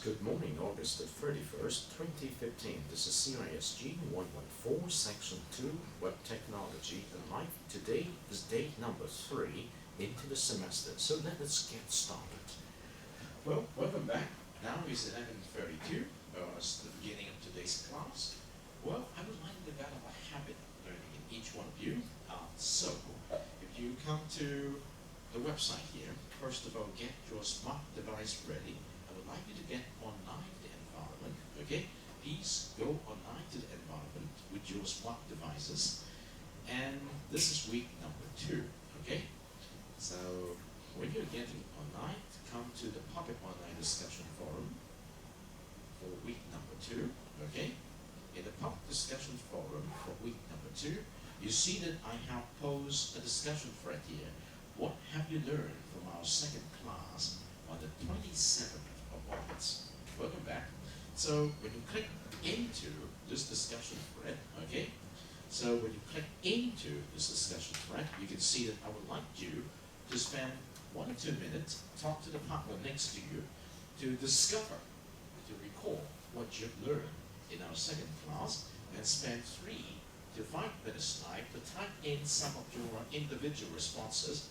Good morning, August the 31st, 2015. This is CISG114, Section 2, Web Technology and Life. Today is day number 3 into the semester, so let us get started. Well, welcome back. Now is 11:32. It's the beginning of today's class. Well, I would like to develop a habit of learning in each one of you. So, if you come to the website here, first of all, get your smart device ready. I would like you to get online to the environment, okay? Please go online to the environment with your smart devices. And this is week number 2, okay? So when you're getting online, come to the public online discussion forum for week number 2, okay? In the public discussion forum for week number 2, you see that I have posed a discussion thread here. What have you learned from our second class on the 27th of August? Welcome back. So when you click into this discussion thread, okay? So when you click into this discussion thread, you can see that I would like you to spend 1 or 2 minutes, talk to the partner next to you, to discover, to recall what you've learned in our second class, and spend 3 to 5 minutes time to type in some of your individual responses.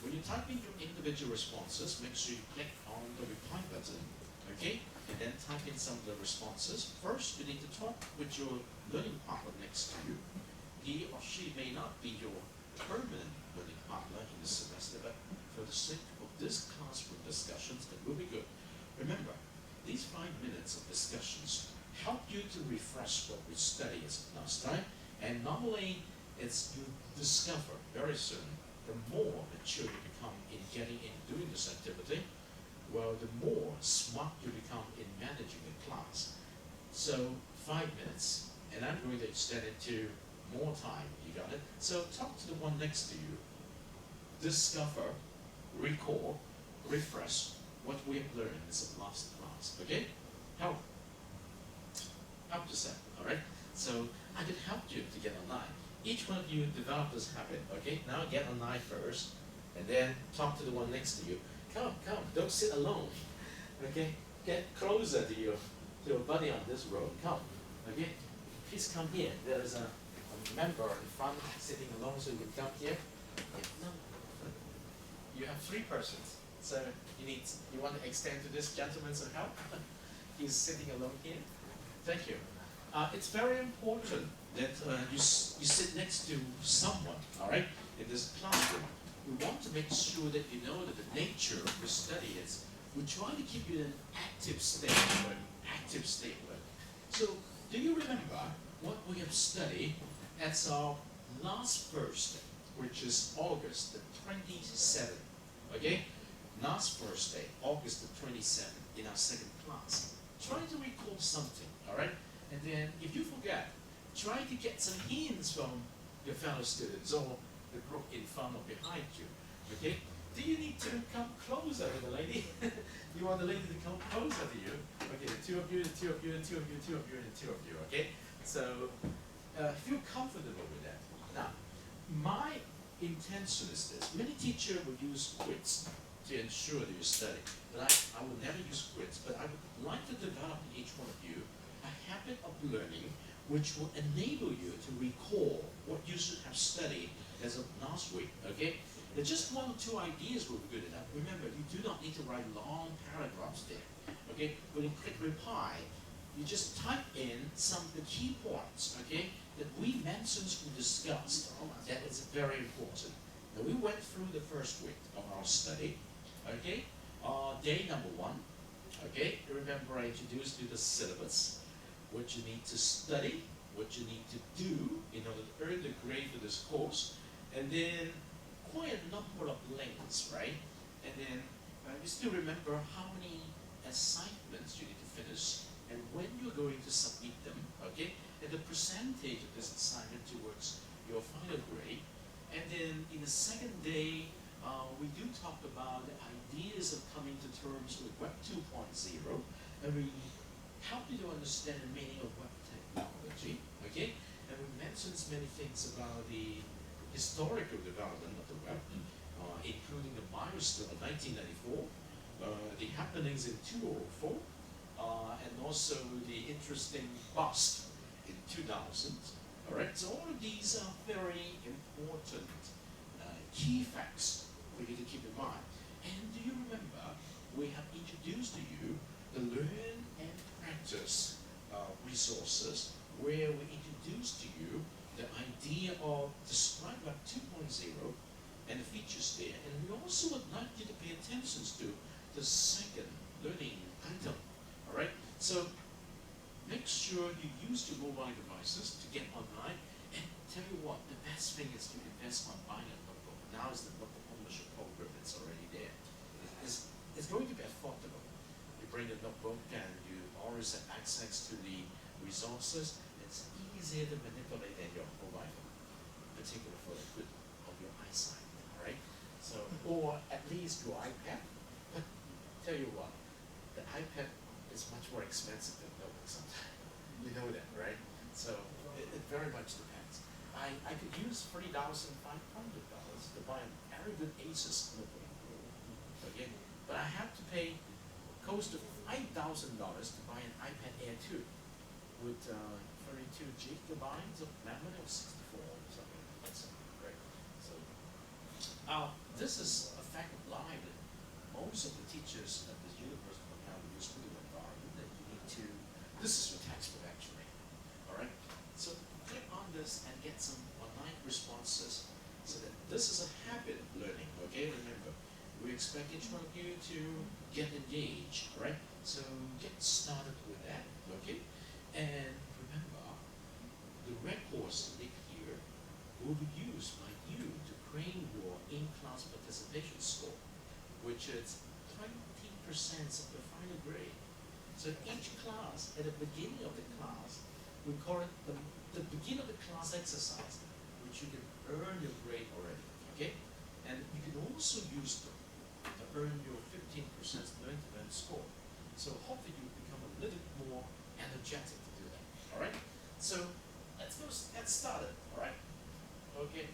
When you type in your individual responses, make sure you click on the reply button, okay? And then type in some of the responses. First, you need to talk with your learning partner next to you. He or she may not be your permanent learning partner in the semester, but for the sake of this classroom discussions, it will be good. Remember, these 5 minutes of discussions help you to refresh what we studied last time, and normally it's you discover very soon the more mature you become in getting in doing this activity, well, the more smart you become in managing the class. So 5 minutes, and I'm going to extend it to more time. You got it? So talk to the one next to you. Discover, recall, refresh what we have learned in this last class. Okay? Help yourself. All right? So I can help you to get online. Each one of you develop this habit, okay? Now get online first, and then talk to the one next to you. Come, don't sit alone, okay? Get closer to your buddy on this road. Come, okay? Please come here. There is a member in front sitting alone, so you can come here. Yeah, no. You have 3 persons, so you want to extend to this gentleman some help? He's sitting alone here. Thank you. It's very important that you sit next to someone, all right, in this classroom. We want to make sure that you know that the nature of the study is, we try to keep you in an active state of learning. So, do you remember what we have studied as our last Thursday, which is August the 27th, okay? Last Thursday, August the 27th, in our second class. Try to recall something, all right? And then, if you forget, try to get some hints from your fellow students or the group in front or behind you, okay? Do you need to come closer to the lady? You want the lady to come closer to you? Okay, the 2 of you, the 2 of you, the 2 of you, the 2 of you, and the 2 of you, okay? So, feel comfortable with that. Now, my intention is this. Many teachers would use quiz to ensure that you study, but I would never use quiz, but I would like to develop in each one of you a habit of learning which will enable you to recall what you should have studied as of last week, okay? And just 1 or 2 ideas will be good enough. Remember, you do not need to write long paragraphs there, okay? When you click reply, you just type in some of the key points, okay, that we mentioned and discussed. That is very important. Now, we went through the first week of our study, okay? Day number 1, okay? Remember, I introduced you the syllabus, what you need to study, what you need to do in order to earn the grade for this course, and then quite a number of links, right? And then you still remember how many assignments you need to finish and when you're going to submit them, okay? And the percentage of this assignment towards your final grade. And then in the second day, we do talk about the ideas of coming to terms with Web 2.0, and we help you to understand the meaning of web technology, okay? And we mentioned many things about the historical development of the web, including the milestone of 1994, the happenings in 2004, also the interesting bust in 2000. All right, so all of these are very important key facts for you to keep in mind. And do you remember we have introduced to you the learn and practice resources, where we introduced to you the idea of Describe Web 2.0 and the features there. And we also would like you to pay attention to the second learning item. All right, so make sure you use your mobile devices to get online. And tell you what, the best thing is to invest on buying a notebook. Now is the notebook ownership program that's already there. It's going to be affordable. You bring the notebook and you always have access to the resources. It's easier to manipulate than your mobile phone, particularly for the good of your eyesight. All right. So, or at least your iPad. But tell you what, the iPad is much more expensive than notebook sometimes. You know that, right? So it very much depends. I could use $3,500 to buy a very good Asus notebook. Okay, but I have to pay close to $5,000 to buy an iPad Air 2 with 32 gigabytes of memory or 64 or something like that. Right? So this is a fact of life that most of the teachers at the University of California School of Darwin that you need to. This is your textbook actually. All right. So click on this and get some online responses. So that this is a habit of learning. Okay, remember. We expect each one of you to get engaged, all right? So get started with that, okay? And remember, the records next year will be used by you to create your in-class participation score, which is 20% of the final grade. So each class, at the beginning of the class, we call it the beginning of the class exercise, which you can earn your grade already, okay? And you can also use them to earn your 15% learn-to-learn score. So hopefully you become a little more energetic to do that. All right. So let's get started. All right. Okay.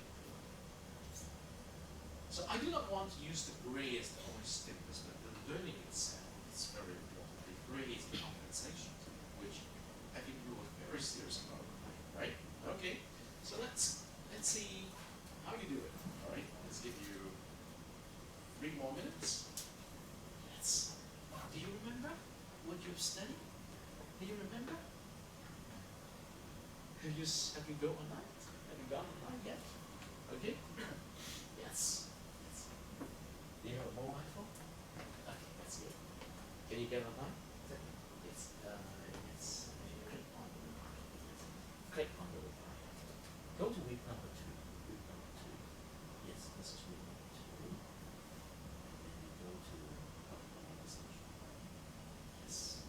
So I do not want to use the grade as the only stimulus, but the learning itself is very important. The grade is the compensation, which I think you are very serious about. Right. Okay. So let's see how you do it. All right. Let's give you 3 more minutes. Yes. Do you remember what you've studied? Do you remember? Have you gone online? Have you gone online yet? Okay. Yes. Do you have a mobile phone? Okay, that's good. Can you get online? Yes. Yes. Click on the reply. Go to week number 2. Week number 2. Yes, this is week number 2. Go to organization. Yes.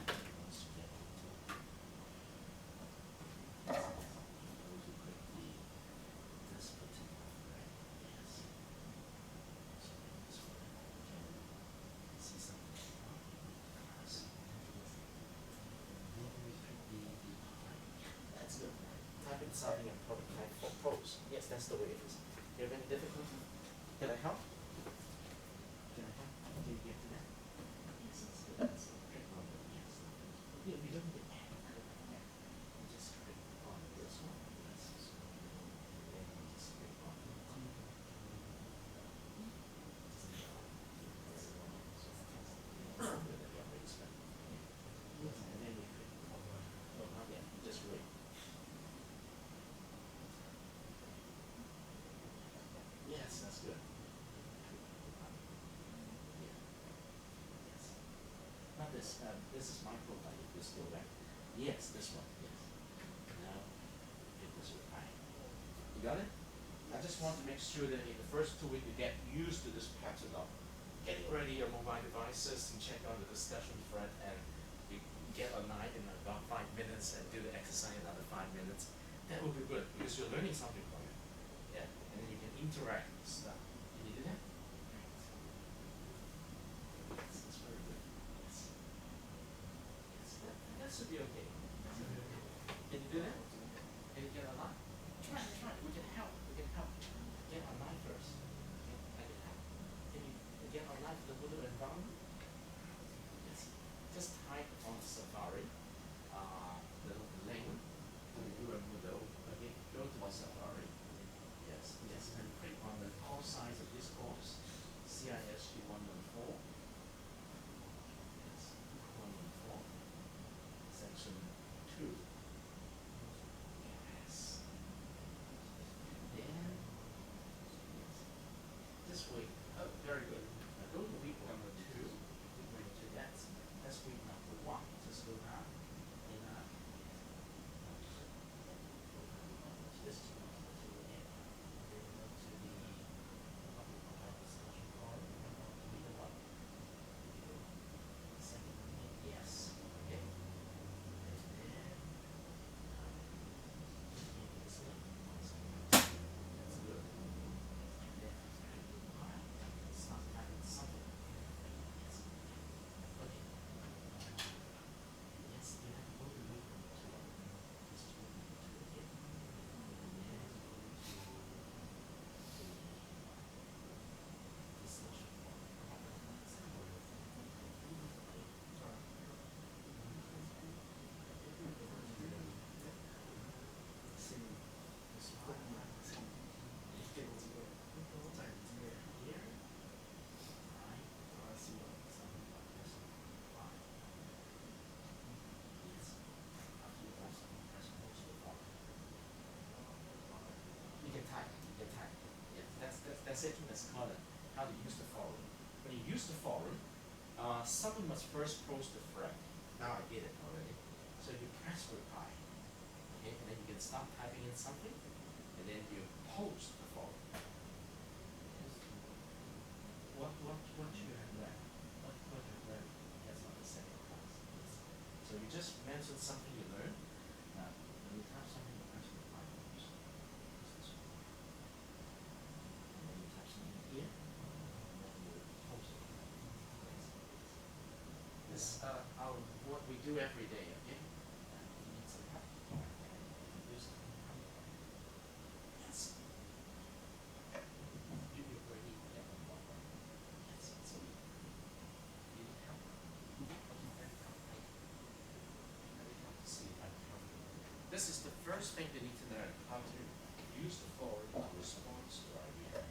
Once you get into it, go to click this particular thread. Yes. So this one, you can see something wrong with the class. Then we click the that's good. Type in something and type for pose. Yes, that's the way it is. Do you have any difficulty? Can I help? Can I help? Can you get to that? Yes, that's good. That's good. Click on the yes. Yeah, we don't need to add. You just click on this one. Yes. And then you just click on the yes, and then you click on no, not yet. Just wait. Yes, that's good. Yeah. Yes. Not this. This is my profile. If you're still there. Yes, this one. Yes. Now, it was reply. You got it? I just want to make sure that in the first 2 weeks you get used to this pattern of getting ready your mobile devices and check on the discussion thread, and you get online in about 5 minutes and do the exercise in another 5 minutes. That will be good because you're learning something from it. Yeah, and then you can interact with stuff. Can you do that? Yes, that's very good. Yes. Yes, that should be okay. That should be okay. Can you do that? Can you get online? Try. We can help. Get online first. Okay, I can help. Can you get online for the Moodle environment? Yes. Just type on go down, and this is not to the end. Then go to the what we call our discussion forum. We go up. Second one, yes. Okay. And then maybe this one. That's good. And then start typing something. Yes. Okay. Yes, you have to go to the this to again. And then go to the discussion forum. You can type. Yeah, that's it. That's called it. How to use the forum. When you use the forum, someone must first post the thread. Now I did it already. So you press reply. Okay, and then you can start typing in something, and then you post the forum. What you have learned? What you have learned? That's not the second class. So you just mentioned something you learned. Now, when you type something, you press reply first. And then you type something here, and then you post it. This what we do every day, okay? You need some help. Use it. Yes. You already get the one. Yes, so you need help. See if I can help you. This is the first thing they need to learn, how to use the forum in response to our idea.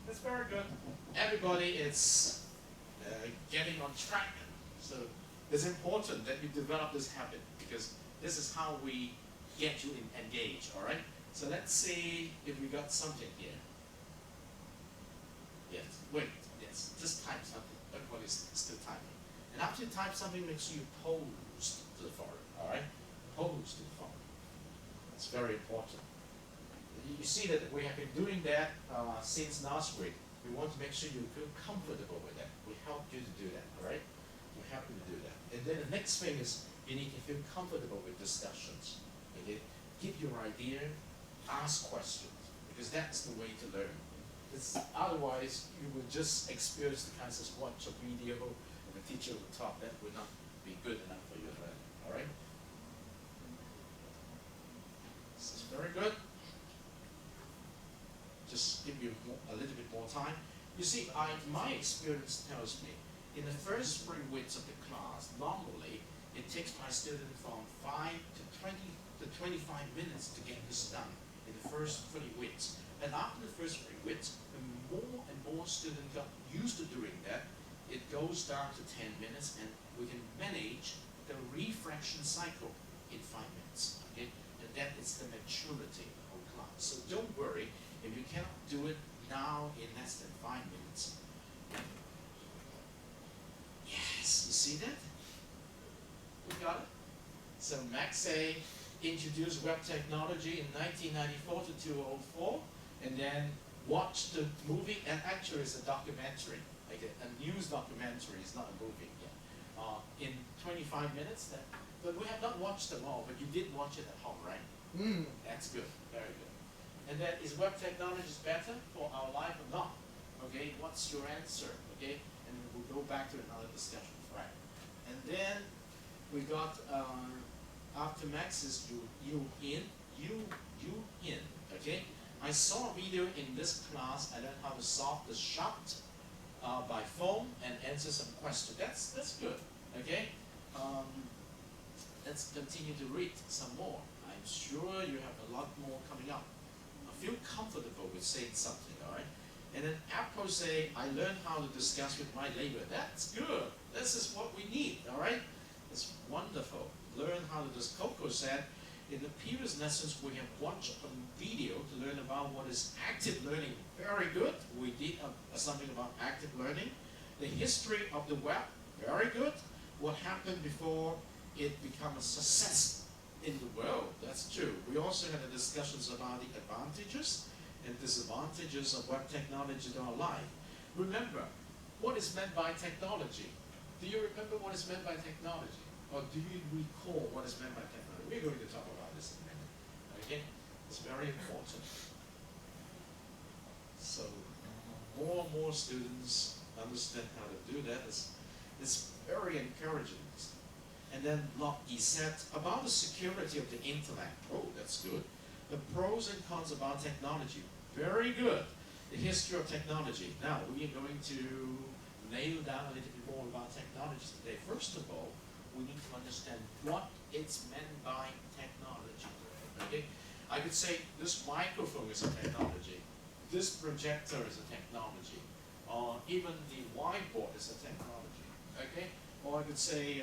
That's very good. Everybody is getting on track. So it's important that you develop this habit because this is how we get you engaged, all right? So let's see if we got something here. Yes, wait, yes, just type something. Everybody's still typing. And after you type something, make sure you post to the forum, all right? Post to the forum. That's very important. You see that we have been doing that since last week. We want to make sure you feel comfortable with that. We help you to do that, all right? We help you to do that. And then the next thing is you need to feel comfortable with discussions. Okay? Give your idea, ask questions, because that's the way to learn. Otherwise, you will just experience the kinds of watch a video and the teacher will talk. That would not be good enough for you to learn, all right? This is very good. Just give you a little bit more time. You see, my experience tells me, in the first 3 weeks of the class, normally it takes my student from 5 to 20 to 25 minutes to get this done in the first 3 weeks. And after the first 3 weeks, the more and more students got used to doing that, it goes down to 10 minutes, and we can manage the refraction cycle in 5 minutes. Okay? And that is the maturity of the whole class. So don't worry. If you cannot do it now in less than 5 minutes. Yes, you see that? We got it. So Maxey introduced web technology in 1994 to 2004, and then watched the movie, and actually it's a documentary, like a news documentary, it's not a movie yet, in 25 minutes. But we have not watched them all, but you did watch it at home, right? That's good, very good. And then, is web technology better for our life or not? Okay, what's your answer? Okay, and we'll go back to another discussion, right? And then we got after Max is you in. Okay, I saw a video in this class. I learned how to solve the shot by phone and answer some questions. That's good. Okay, let's continue to read some more. I'm sure you have a lot more coming up feel comfortable with saying something, all right? And then Apple say, I learned how to discuss with my neighbor. That's good. This is what we need, all right? It's wonderful. Learn how to discuss. Coco said, in the previous lessons, we have watched a video to learn about what is active learning. Very good. We did something about active learning. The history of the web, very good. What happened before it became a success in the world, that's true. We also had discussions about the advantages and disadvantages of web technology in our life. Remember, what is meant by technology? Do you remember what is meant by technology? Or do you recall what is meant by technology? We're going to talk about this in a minute. Okay? It's very important. So, more and more students understand how to do that. It's very encouraging. And then Locke said about the security of the internet. Oh, that's good. The pros and cons about technology. Very good. The history of technology. Now, we are going to nail down a little bit more about technology today. First of all, we need to understand what it's meant by technology. Okay? I could say this microphone is a technology. This projector is a technology. Or even the whiteboard is a technology. Okay? Or I could say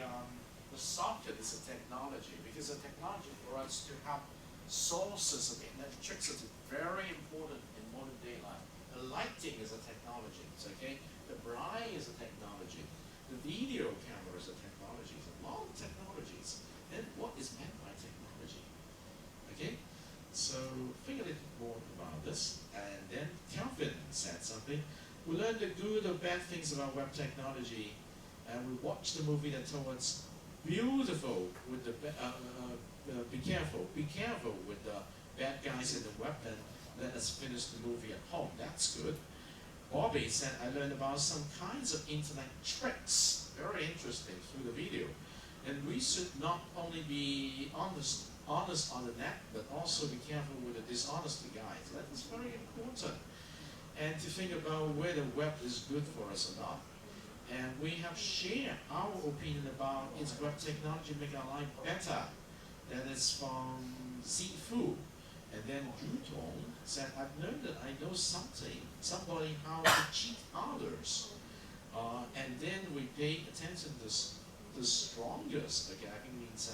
the socket is a technology, because a technology for us to have sources of electricity, very important in modern day life. The lighting is a technology, okay? The braille is a technology. The video camera is a technology. It's a lot of technologies. And what is meant by technology? Okay? So think a little more about this. And then Calvin said something. We learned the good or bad things about web technology, and we watched the movie that told us beautiful with the be careful with the bad guys in the web, and let us finish the movie at home. That's good. Bobby said, I learned about some kinds of internet tricks, very interesting, through the video. And we should not only be honest on the net, but also be careful with the dishonesty guys. That is very important. And to think about whether web is good for us or not. And we have shared our opinion about is web technology make our life better. That is from Zifu. And then Jutong said, I've learned that I know somebody how to cheat others. And then we pay attention to the strongest, okay, I think means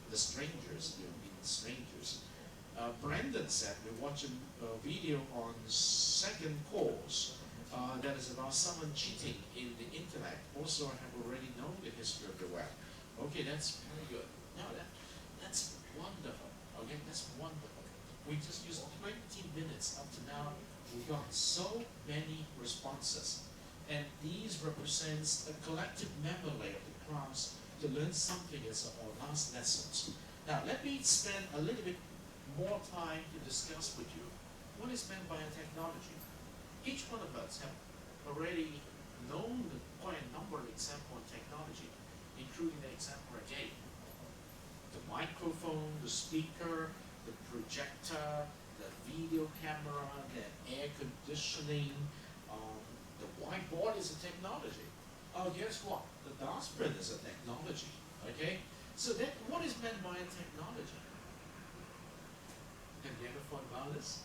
the strangers, strangers. Brandon said, we watched a video on second cause. That is about someone cheating in the internet. Also, I have already known the history of the web. Okay, that's very good. Now that's wonderful. Okay, that's wonderful. We just used 20 minutes up to now. We got so many responses, and these represents a collective memory of the class to learn something as our last lessons. Now, let me spend a little bit more time to discuss with you what is meant by a technology. Each one of us have already known quite a number of examples of technology, including the example I gave. The microphone, the speaker, the projector, the video camera, the air conditioning, the whiteboard is a technology. Oh, guess what? The dustbin is a technology, okay? So that, what is meant by a technology? Have you ever thought about this?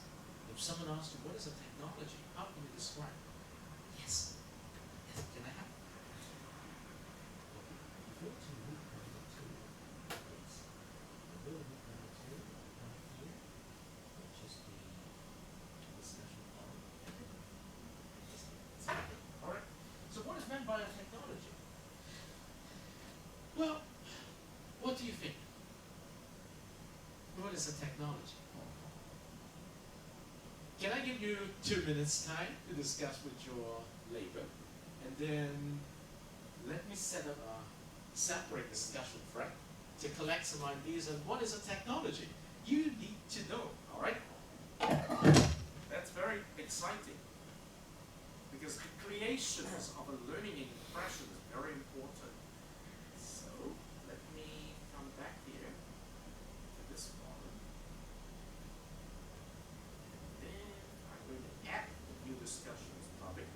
If someone asks you, what is a technology? How can you describe it? Yes. Yes, can I have? Alright. So what is meant by a technology? Well, what do you think? What is a technology? Can I give you 2 minutes time to discuss with your labor? And then let me set up a separate discussion thread to collect some ideas on what is a technology. You need to know, all right? That's very exciting, because the creations of a learning impression is very important. So let me come back here to this one. Then I'm going to add a new discussion topic.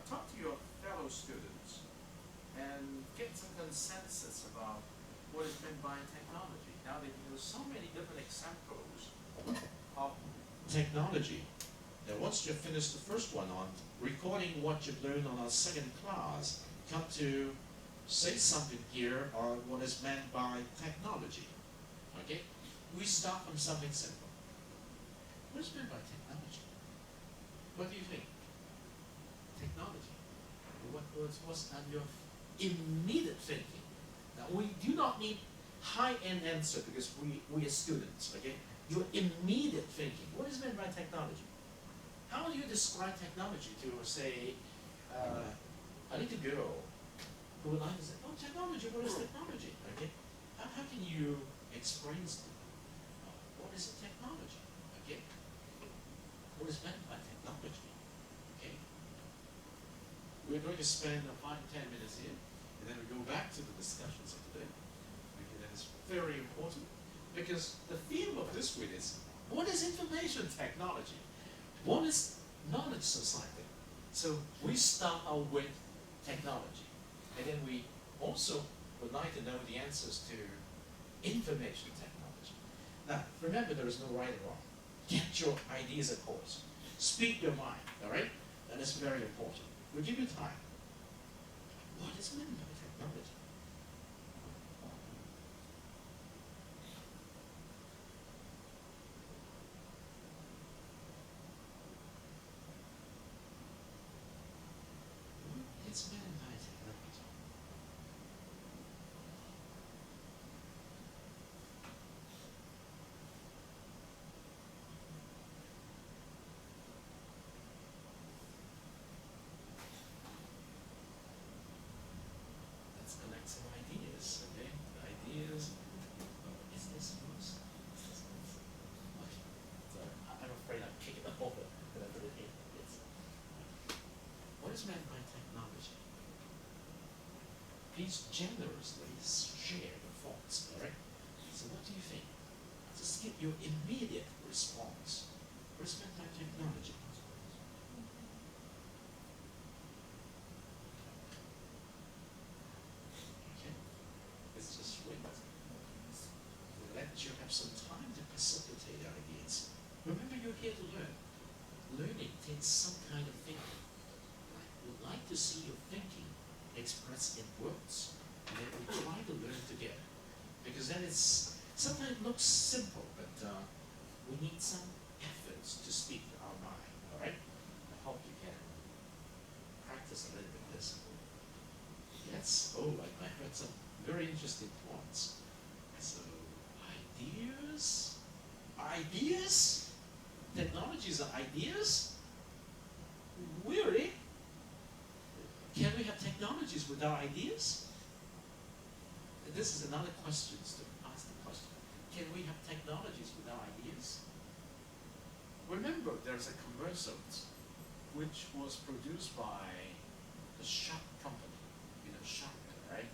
talk to your fellow students and get some consensus about what is meant by technology. Now they use so many different examples of technology. Now once you've finished the first one on recording what you've learned on our second class, come to say something here on what is meant by technology. Okay? We start from something simple. What is meant by technology? What do you think? Technology. What's on your immediate thinking? Now we do not need high-end answer because we are students, okay? Your immediate thinking. What is meant by technology? How do you describe technology to, say, a little girl who would like to say, oh, technology, what is technology? Okay? How can you explain to them, what is technology? Okay? What is meant by technology? Okay? We're going to spend 5 to 10 minutes here, and then we go back to the discussions of today. Okay, that is very important, because the theme of this week is, what is information technology? What is knowledge society? So we start out with technology, and then we also would like to know the answers to information technology. Now, remember, there is no right or wrong. Get your ideas, of course. Speak your mind, all right? That is very important. We'll give you time. What is meant by technology? It's meant by technology. Let's collect some ideas, okay? Ideas. Is this yours? Is this yours? Okay. So I'm afraid I'm kicking it over, but I put it in. Yes. What is meant by technology? Please generously share your thoughts, all right? So what do you think? Just give your immediate response. What is meant by technology? Okay, let's just wait. We'll let you have some time to precipitate ideas. Remember, you're here to learn. Learning takes some kind of thinking. We'd like to see your thinking expressed in words, and then we try to learn together. Because then it's sometimes looks simple, but we need some efforts to speak our mind, all right? I hope you can practice a little bit this. Yes, oh, I heard some very interesting points. So, ideas? Ideas? Technologies are ideas? Really? Can we have technologies without ideas? And this is another question to ask the question. Can we have technologies without ideas? Remember, there's a commercial which was produced by the Sharp company. You know Sharp, right?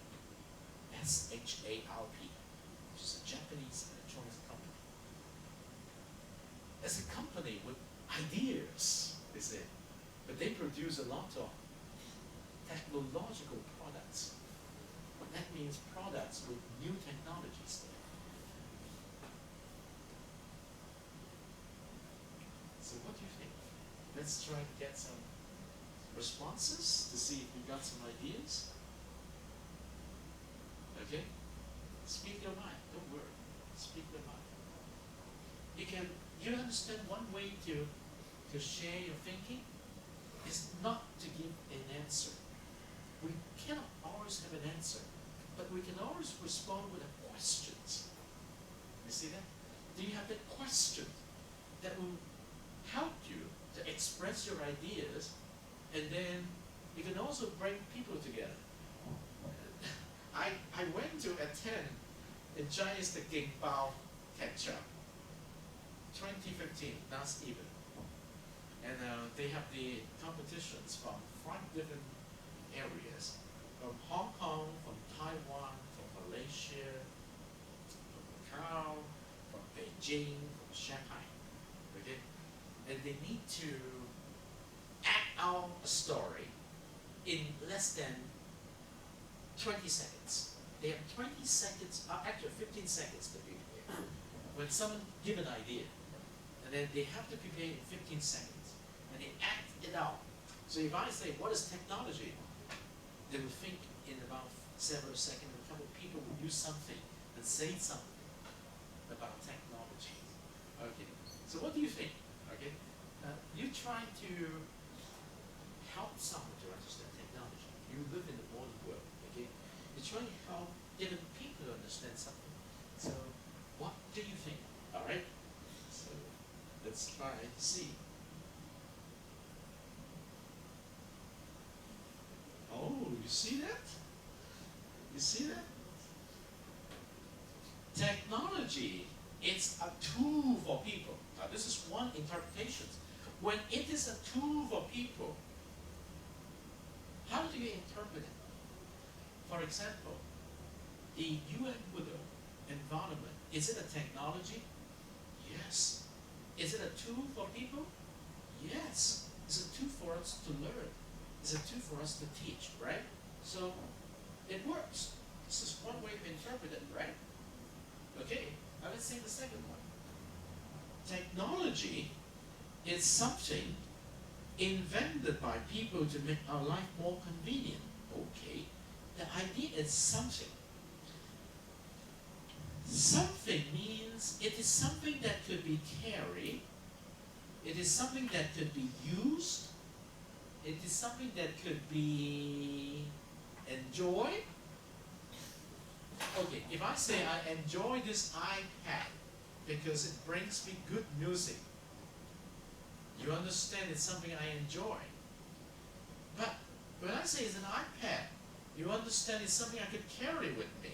SHARP, which is a Japanese electronics company. It's a company with ideas, they say, but they produce a lot of technological products. That means products with new technologies there. So what do you think? Let's try to get some responses to see if we got some ideas. Okay? Speak your mind, don't worry. Speak your mind. You understand one way to share your thinking is not to give an answer. We cannot always have an answer, but we can always respond with questions. You see that? Do you have that question that will help you to express your ideas, and then you can also bring people together? I went to attend the Chinese the Ging Bao catch-up 2015 last evening, and they have the competitions from 5 different areas, from Hong Kong, from Taiwan, from Malaysia, from Macau, from Beijing, from Shanghai. Okay? And they need to act out a story in less than 20 seconds. They have 20 seconds, actually 15 seconds to prepare. When someone give an idea, and then they have to prepare in 15 seconds, and they act it out. So if I say, what is technology? They will think in about several seconds, a couple of people will use something and say something about technology. Okay, so what do you think? Okay, you try to help someone to understand technology. You live in the modern world, okay? You try to help different people to understand something. So what do you think? All right, so let's try and see. Oh, you see that? You see that? Technology, it's a tool for people. Now this is one interpretation. When it is a tool for people, how do you interpret it? For example, the UN Widow environment, is it a technology? Yes. Is it a tool for people? Yes. It's a tool for us to learn. It's a tool for us to teach, right? So it works. This is one way to interpret it, right? Okay, now let's see the second one. Technology is something invented by people to make our life more convenient. Okay, the idea is something. Something means it is something that could be carried, it is something that could be used, it is something that could be enjoyed. Okay, if I say I enjoy this iPad because it brings me good music, you understand it's something I enjoy. But when I say it's an iPad, you understand it's something I could carry with me.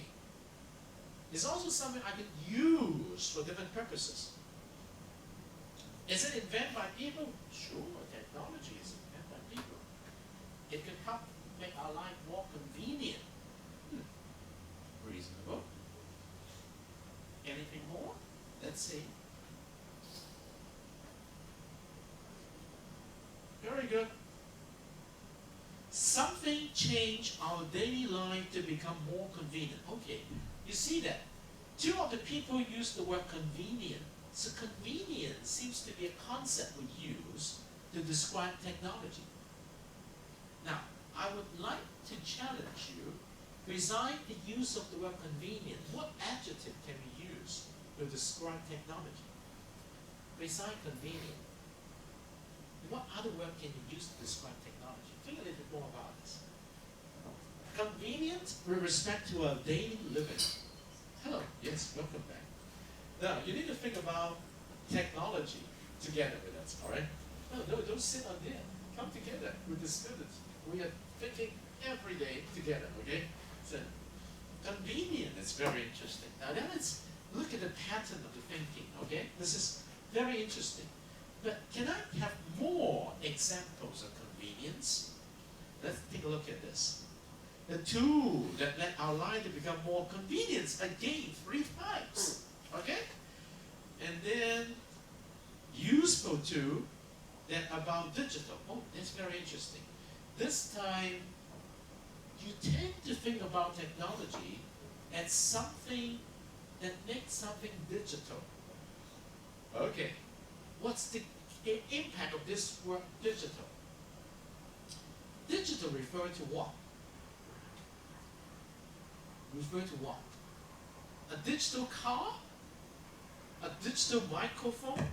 It's also something I could use for different purposes. Is it invented by people? Sure, technology is invented by people. It could help make our life more convenient. Reasonable. Anything more? Let's see. Very good. Something changed our daily life to become more convenient. Okay, you see that? Two of the people use the word convenient. So convenience seems to be a concept we use to describe technology. Now, I would like to challenge you, beside the use of the word convenient, what adjective can we use to describe technology? Beside convenient, what other word can you use to describe technology? Think a little bit more about this. Convenient with respect to our daily living. Hello, yes, welcome back. Now, you need to think about technology together with us, all right? No, don't sit on there. Come together with the students. We are thinking every day together, okay? So, convenient is very interesting. Now, then let's look at the pattern of the thinking, okay? This is very interesting. But can I have more examples of convenience? Let's take a look at this. The tool that let our life to become more convenient, again, 3 times. Okay? And then useful tool that about digital. Oh, that's very interesting. This time, you tend to think about technology as something that makes something digital. Okay. What's the impact of this word digital? Digital refer to what? Refer to what? A digital car? A digital microphone?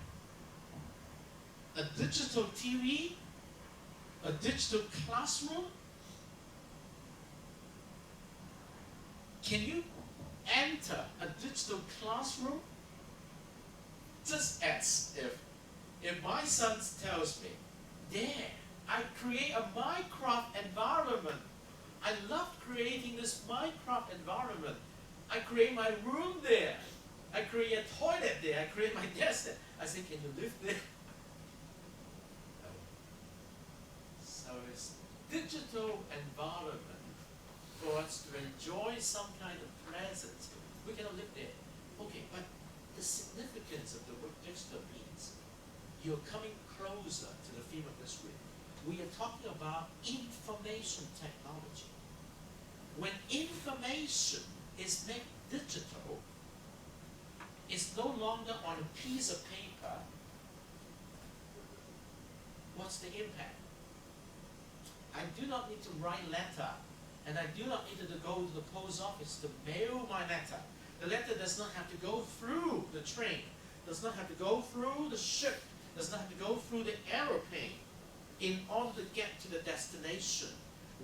A digital TV? A digital classroom? Can you enter a digital classroom? Just as if my son tells me, Dad, I create a Minecraft environment. I love creating this Minecraft environment. I create my room there. I create a toilet there. I create my desk there. I say, can you live there? No. So it's digital environment for us to enjoy some kind of presence. We cannot live there. Okay, but the significance of the word digital means you're coming closer to the theme of this week. we are talking about information technology. When information is made digital, it's no longer on a piece of paper. What's the impact? I do not need to write letter, and I do not need to go to the post office to mail my letter. The letter does not have to go through the train, does not have to go through the ship, does not have to go through the aeroplane in order to get to the destination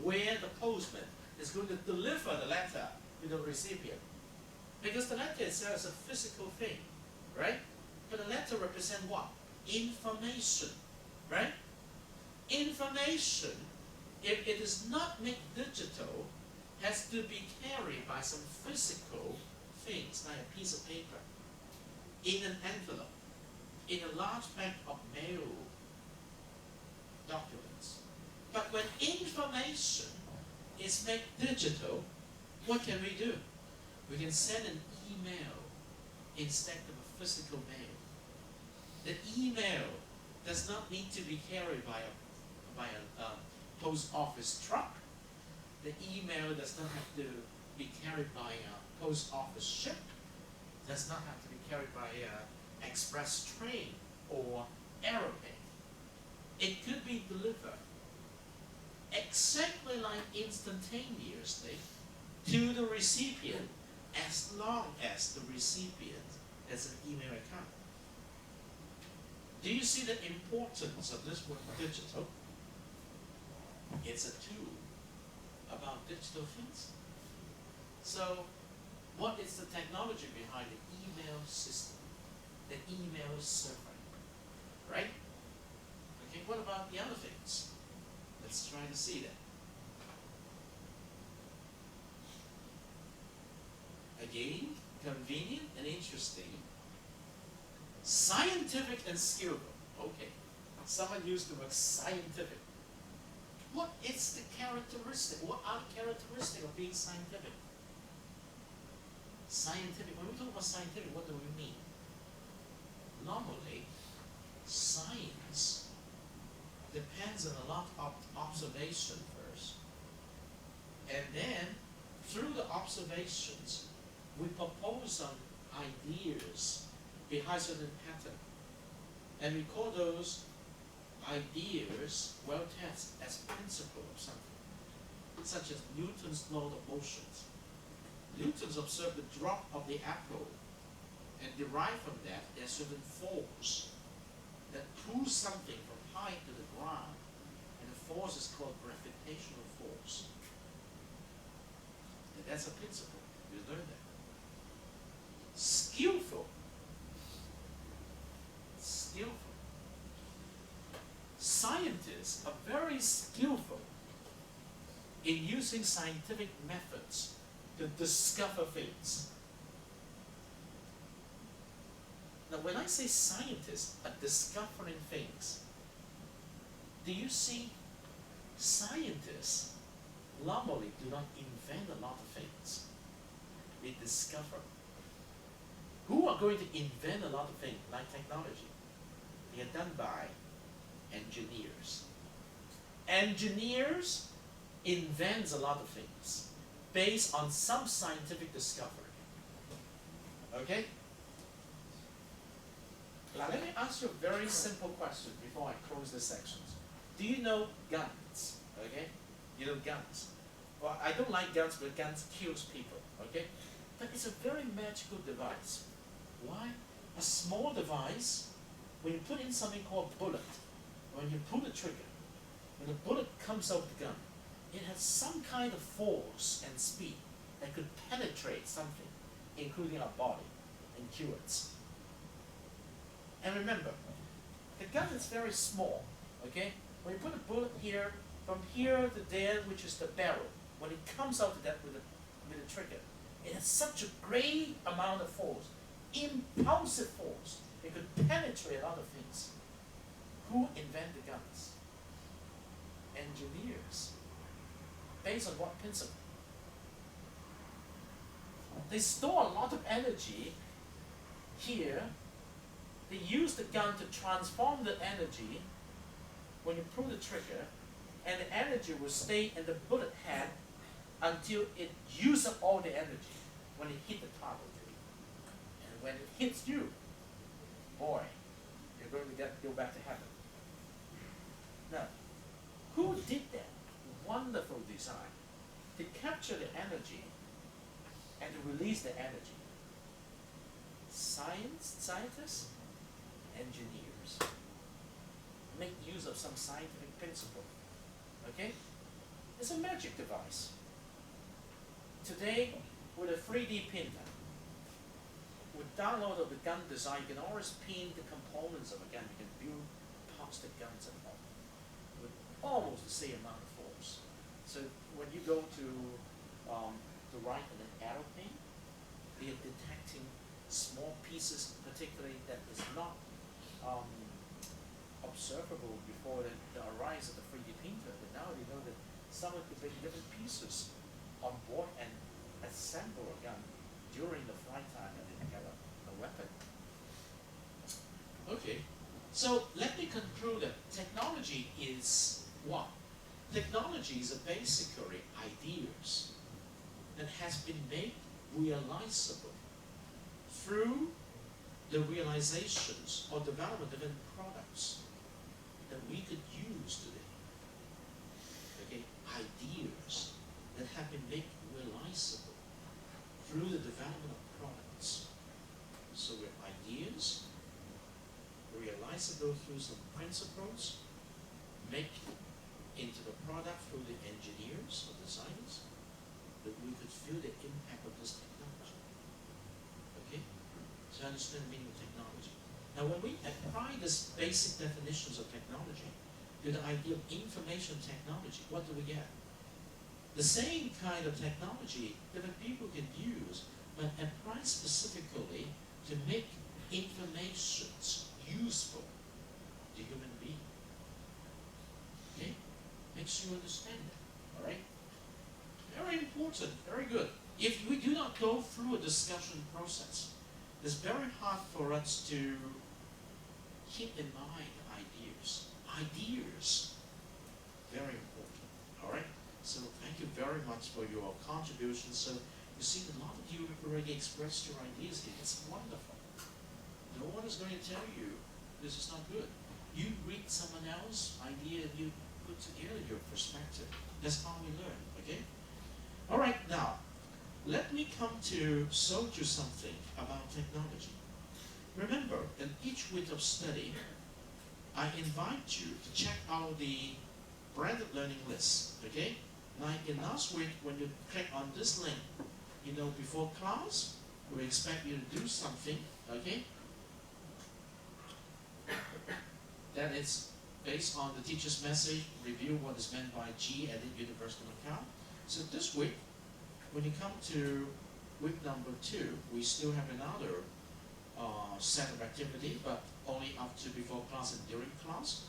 where the postman is going to deliver the letter to the recipient. Because the letter itself is a physical thing, right? But the letter represents what? Information, right? Information, if it is not made digital, has to be carried by some physical things, like a piece of paper, in an envelope, in a large bag of mail documents. But when information is made digital, what can we do? We can send an email instead of a physical mail. The email does not need to be carried by a post office truck. The email does not have to be carried by a post office ship. Does not have to be carried by an express train or aeroplane. It could be delivered exactly like instantaneously to the recipient, as long as the recipient has an email account. Do you see the importance of this word digital? It's a tool about digital things. So, what is the technology behind the email system, the email server, right? Okay, what about the other things? Let's try to see that. Again, convenient and interesting. Scientific and skillful. Okay, someone used the word scientific. What is the characteristic? What are the characteristics of being scientific? Scientific, when we talk about scientific, what do we mean? Normally, science depends on a lot of observation first. And then, through the observations, we propose some ideas behind certain pattern. And we call those ideas, well tested, as principle of something, such as Newton's law of motions. Newton's observed the drop of the apple and derived from that there are certain force that pulls something from high to the ground, and the force is called gravitational force. And that's a principle. You learn that. Skillful. Skillful. Scientists are very skillful in using scientific methods to discover things. Now, when I say scientists are discovering things, do you see scientists normally do not invent a lot of things. They discover. Who are going to invent a lot of things like technology? They are done by engineers. Engineers invent a lot of things based on some scientific discovery. Okay? Now let me ask you a very simple question before I close this section. Do you know guns? Okay? You know guns. Well, I don't like guns, but guns kills people. Okay? But it's a very magical device. Why? A small device, when you put in something called bullet, when you pull the trigger, when the bullet comes out of the gun, it has some kind of force and speed that could penetrate something, including our body, and kill us. And remember, the gun is very small, okay? When you put a bullet here, from here to there, which is the barrel, when it comes out of that with the trigger, it has such a great amount of force, impulsive force, it could penetrate other things. Who invented guns? Engineers. Based on what principle? They store a lot of energy here. They use the gun to transform the energy when you pull the trigger and the energy will stay in the bullet head until it uses up all the energy when it hit the target. And when it hits you, boy, you're going to go back to heaven. Now, who did that wonderful design to capture the energy and to release the energy? Scientists, engineers make use of some scientific principle. Okay? It's a magic device. Today, with a 3D printer, with download of the gun design, you can always pin the components of a gun. You can build parts of the guns at home with almost the same amount of force. So when you go to write in an aeroplane, they are detecting small pieces, particularly that is not observable before the rise of the 3D printer. But now they know that someone could bring different pieces on board and assemble a gun during the flight time and then have a weapon. Okay, so let me conclude that technology is what? Technology is basically ideas that has been made realizable through the realizations or development of different products that we could use today. Okay, ideas that have been made realizable through the development of products. So with ideas, realizable through some principles, make into the product through the engineers or designers, that we could feel the impact of this technology. Okay? So understand the meaning of technology. Now when we apply these basic definitions of technology to the idea of information technology, what do we get? The same kind of technology that people can use, but apply specifically to make informations useful to human being. Okay? Makes you understand that. Alright? Very important, very good. If we do not go through a discussion process, it's very hard for us to keep in mind ideas. Ideas, very important. Alright? So thank you very much for your contribution. So you see, a lot of you have already expressed your ideas here. It's wonderful. No one is going to tell you this is not good. You read someone else's idea and you put together your perspective. That's how we learn, okay? All right, now, let me come to show you something about technology. Remember, in each week of study, I invite you to check out the branded learning list, okay? Like in last week, when you click on this link, you know, before class, we expect you to do something, okay? That is based on the teacher's message, review what is meant by G at the University of Macau. So this week, when you come to week number 2, we still have another set of activity, but only up to before class and during class.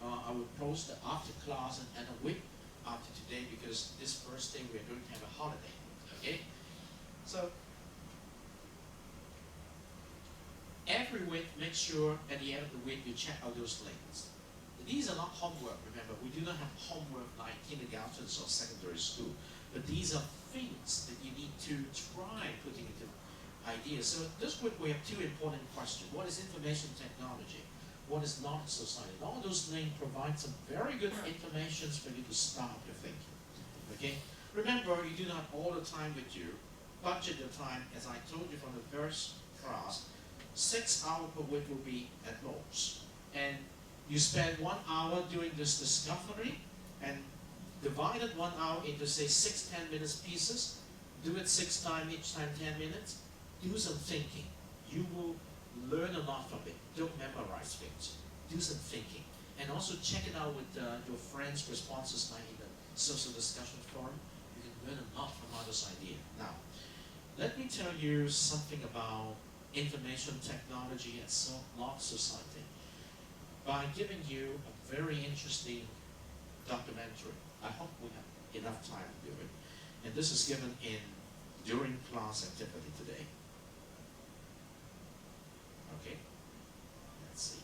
I will post the after class and a week after today, because this first day we are going to have a holiday. Okay? So every week, make sure at the end of the week you check out those links. These are not homework, remember. We do not have homework like kindergartens or secondary school. But these are things that you need to try putting into ideas. So this week we have 2 important questions. What is information technology? What is knowledge society? And all those links provide some very good information for you to start your thinking. Okay? Remember, you do not have all the time with you. Budget your time, as I told you from the first class. 6 hours per week will be at most. And you spend 1 hour doing this discovery, and divided 1 hour into, say, 6 10-minute pieces. Do it 6 times, each time 10 minutes. Do some thinking. You will learn a lot from it. Don't memorize things. Do some thinking. And also check it out with your friends' responses, like in the social discussion forum. You can learn a lot from others' ideas. Now, let me tell you something about information technology and knowledge society by giving you a very interesting documentary. I hope we have enough time to do it. And this is given during class activity today. Okay? Let's see.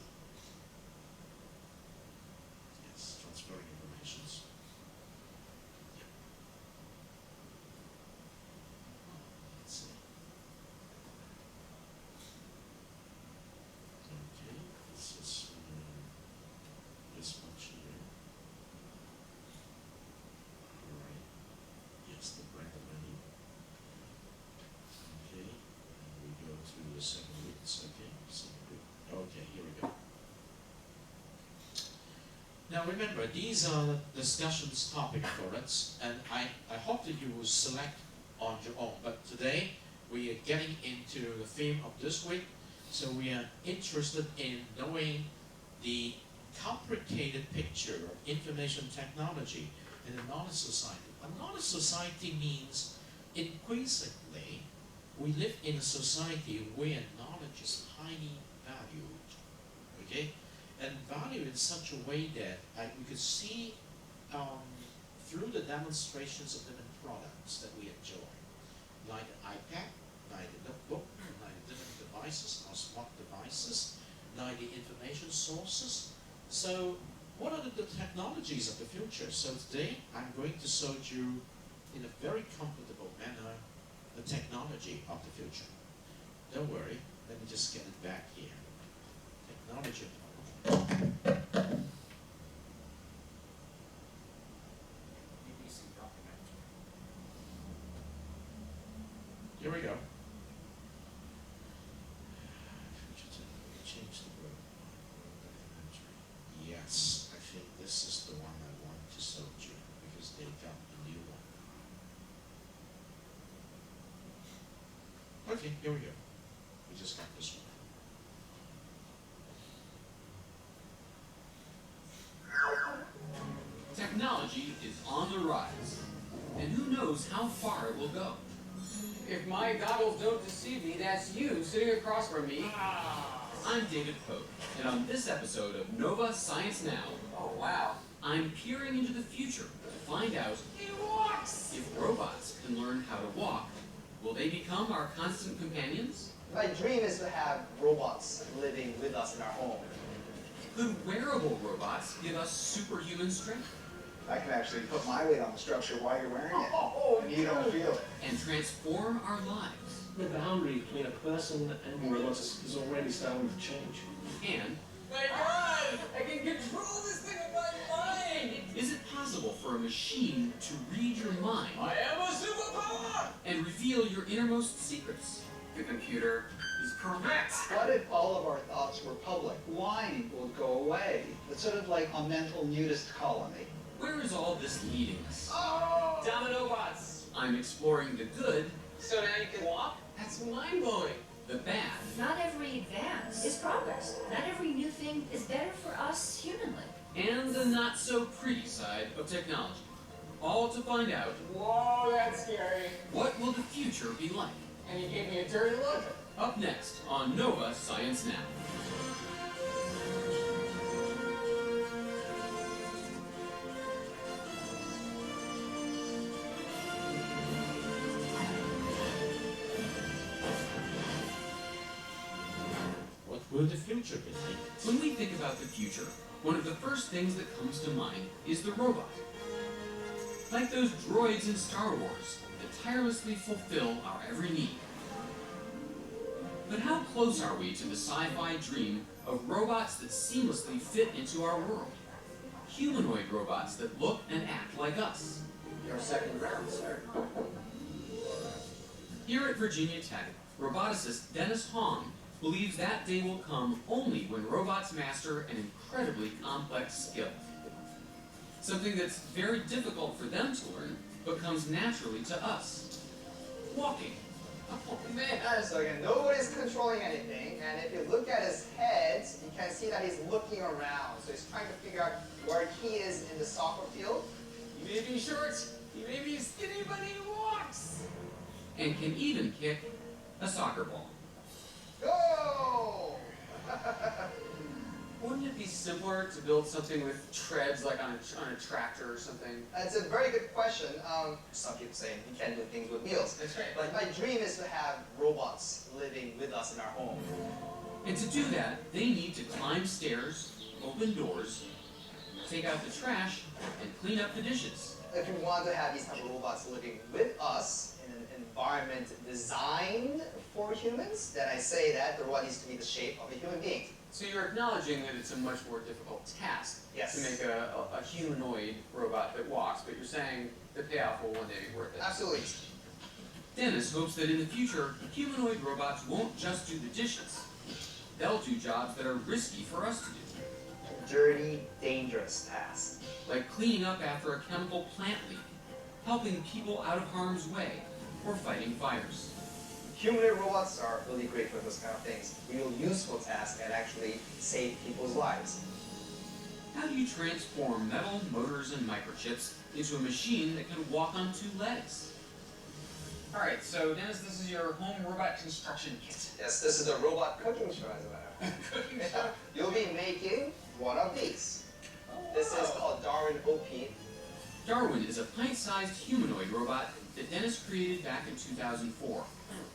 Yes, transferring informations. Now remember, these are discussions topic for us, and I hope that you will select on your own. But today, we are getting into the theme of this week, so we are interested in knowing the complicated picture of information technology in a knowledge society. A knowledge society means increasingly we live in a society where knowledge is highly valued, okay? And valued in such a way that we could see through the demonstrations of different products that we enjoy, like the iPad, like the notebook, like the different devices, our smart devices, like the information sources. So what are the technologies of the future? So today I'm going to show you in a very comfortable manner the technology of the future. Don't worry, let me just get it back here. Technology. BBC documentary. Here we go. Change the word. Yes, I think this is the one I want to show you because they got a new one. Okay, here we go. We just got this one. Technology is on the rise, and who knows how far it will go. If my goggles don't deceive me, that's you sitting across from me. I'm David Pope, and on this episode of Nova Science Now, Oh, wow. I'm peering into the future to find out He walks! if robots can learn how to walk. Will they become our constant companions? My dream is to have robots living with us in our home. Could wearable robots give us superhuman strength I can actually put my weight on the structure while you're wearing it. Oh, And you don't feel it. and transform our lives? The boundary between a person and robots is already starting to change. And My God! I can control this thing with my mind! is it possible for a machine to read your mind I am a superpower! and reveal your innermost secrets? The computer is correct! What if all of our thoughts were public? Lying will go away. It's sort of like a mental nudist colony. Where is all this leading us? Oh! Domino bots! I'm exploring the good, So now you can walk? That's mind-blowing. the bad, Not every advance is progress. Not every new thing is better for us humanly. and the not so pretty side of technology. All to find out, Whoa, that's scary. what will the future be like? And you gave me a dirty look. Up next on Nova Science Now. What will the future be like? When we think about the future, one of the first things that comes to mind is the robot. Like those droids in Star Wars that tirelessly fulfill our every need. But how close are we to the sci-fi dream of robots that seamlessly fit into our world? Humanoid robots that look and act like us. Your second round, sir. Here at Virginia Tech, roboticist Dennis Hong believes that day will come only when robots master an incredibly complex skill. Something that's very difficult for them to learn, but comes naturally to us. Walking. Oh man, so again, nobody's controlling anything, and if you look at his head, you can see that he's looking around. So he's trying to figure out where he is in the soccer field. He may be short, he may be skinny, but he walks! And can even kick a soccer ball. Go! Wouldn't it be simpler to build something with treads, like on a tractor or something? It's a very good question. Some people say we can't do things with wheels. That's right. But my dream is to have robots living with us in our home. And to do that, they need to climb stairs, open doors, take out the trash, and clean up the dishes. If you want to have these type of robots living with us in an environment designed for humans, then I say that the robot needs to be the shape of a human being. So you're acknowledging that it's a much more difficult task Yes. to make a humanoid robot that walks, but you're saying the payoff will one day be worth it. Absolutely. Dennis hopes that in the future, humanoid robots won't just do the dishes. They'll do jobs that are risky for us to do. dirty, dangerous task. like cleaning up after a chemical plant leak, helping people out of harm's way, or fighting fires. Humanoid robots are really great for those kind of things. Real useful tasks and actually save people's lives. How do you transform metal motors and microchips into a machine that can walk on two legs? Alright, so Dennis, this is your home robot construction kit. Yes, this is the robot cooking show, as a matter of fact. Cooking Yeah. show. You'll be making one of these. This is called Darwin OP. Darwin is a pint-sized humanoid robot that Dennis created back in 2004,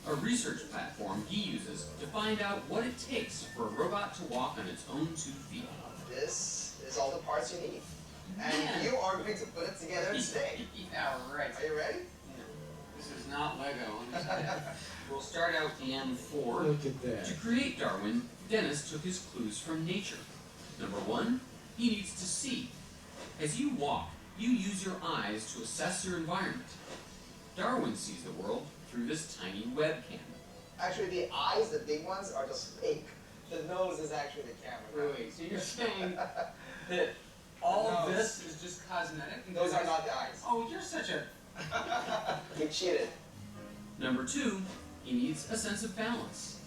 a research platform he uses to find out what it takes for a robot to walk on its own 2 feet. This is all the parts you need. And Man. you are going to put it together today. Yeah, right. Are you ready? This is not Lego. We'll start out the M4. Look at that. To create Darwin, Dennis took his clues from nature. Number 1, he needs to see. As you walk, you use your eyes to assess your environment. Darwin sees the world through this tiny webcam. Actually, the eyes, the big ones, are just fake. The nose is actually the camera. Wait, so you're saying that all of this is just cosmetic? Those are not the eyes. Oh, you're such a... You cheated. Number 2, he needs a sense of balance.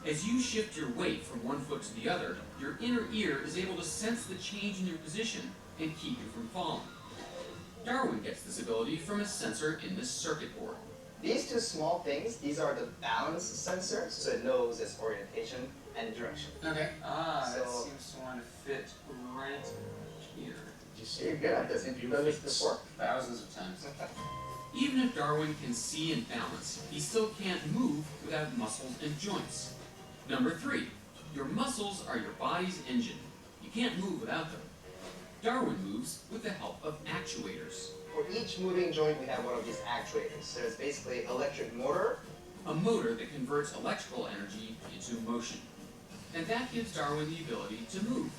As you shift your weight from one foot to the other, your inner ear is able to sense the change in your position and keep you from falling. Darwin gets this ability from a sensor in this circuit board. These two small things, these are the balance sensors, so it knows its orientation and direction. Okay. Ah, that So- seems to want to fit right here. Did you see You're good at this. Have you done this before? Thousands of times. Even if Darwin can see and balance, he still can't move without muscles and joints. Number 3, your muscles are your body's engine. You can't move without them. Darwin moves with the help of actuators. For each moving joint, we have one of these actuators. So it's basically electric motor. A motor that converts electrical energy into motion. And that gives Darwin the ability to move.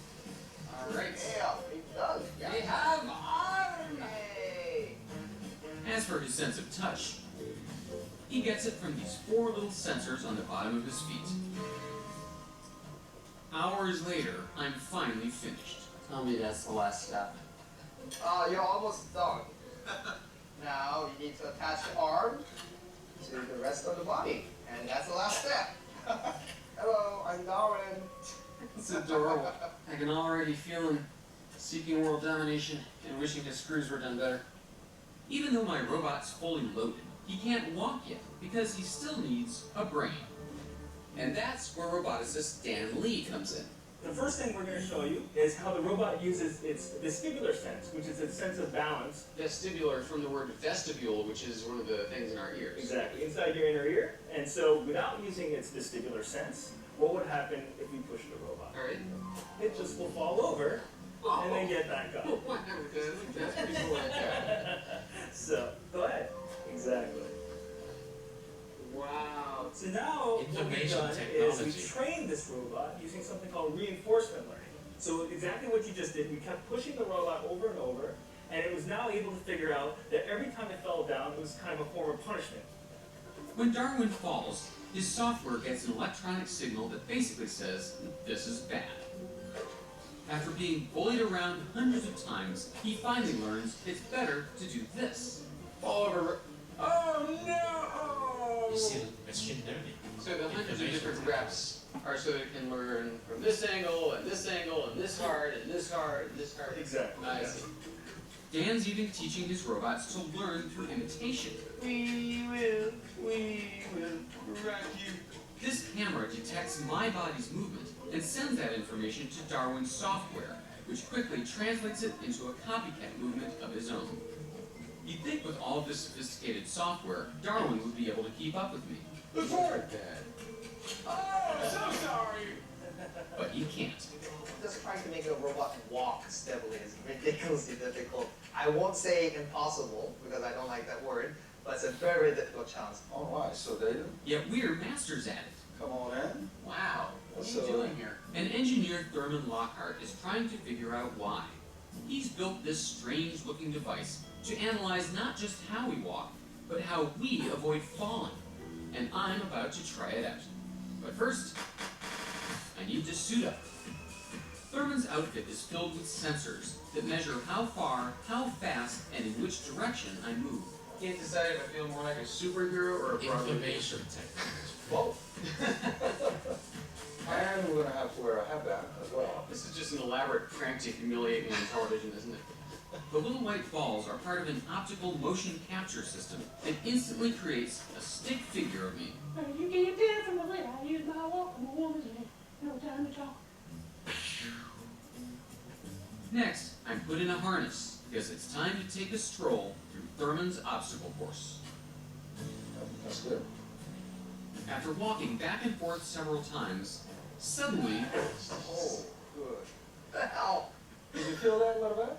Alright. Yeah, we've done. We have arms! Yay! As for his sense of touch, he gets it from these 4 little sensors on the bottom of his feet. Hours later, I'm finally finished. Tell me that's the last step. You're almost done. Now you need to attach the arm to the rest of the body. And that's the last step. Hello, I'm Darwin. It's adorable. I can already feel him seeking world domination and wishing his screws were done better. Even though my robot's fully loaded, he can't walk yet because he still needs a brain. And that's where roboticist Dan Lee comes in. The first thing we're going to show you is how the robot uses its vestibular sense, which is its sense of balance. Vestibular from the word vestibule, which is one of the things in our ears. Exactly, inside your inner ear. And so without using its vestibular sense, what would happen if we push the robot? Alright. It just will fall over and then get back up. Oh, what? That's pretty cool right there. So, go ahead. Exactly. Wow. So now what we've Information done is technology. we trained this robot using something called reinforcement learning. So exactly what you just did, we kept pushing the robot over and over, and it was now able to figure out that every time it fell down, it was kind of a form of punishment. When Darwin falls, his software gets an electronic signal that basically says, this is bad. After being bullied around hundreds of times, he finally learns it's better to do this. Fall over. Oh no! You see the machine learning. So the hundreds of different reps are so that it can learn from this angle, and this angle, and this hard, and this hard, and this hard. Exactly. I see. Dan's even teaching his robots to learn through imitation. We will rock you. This camera detects my body's movement and sends that information to Darwin's software, which quickly translates it into a copycat movement of his own. You'd think with all of this sophisticated software, Darwin would be able to keep up with me, Look at that. Oh, I'm so sorry. but he can't. Just trying to make a robot walk stably is ridiculously difficult. I won't say impossible, because I don't like that word, but it's a very, very difficult challenge. Alright, so David, Yet we're masters at it. come on in. Wow. What are you So- doing here? An engineer, Thurman Lockhart, is trying to figure out why. He's built this strange-looking device to analyze not just how we walk, but how we avoid falling. And I'm about to try it out. But first, I need to suit up. Thurman's outfit is filled with sensors that measure how far, how fast, and in which direction I move. Can't decide if I feel more like a superhero or a Broadway Information technology. Both. And we're gonna have to wear a headband as well. This is just an elaborate prank to humiliate me on television, isn't it? The little white balls are part of an optical motion capture system that instantly creates a stick figure of me. You can't tell from the way I use my walk. I'm a woman's man. No time to talk. Next, I'm put in a harness because it's time to take a stroll through Thurman's obstacle course. That's good. After walking back and forth several times, suddenly, Oh, good. The hell? Did you feel that a little bit?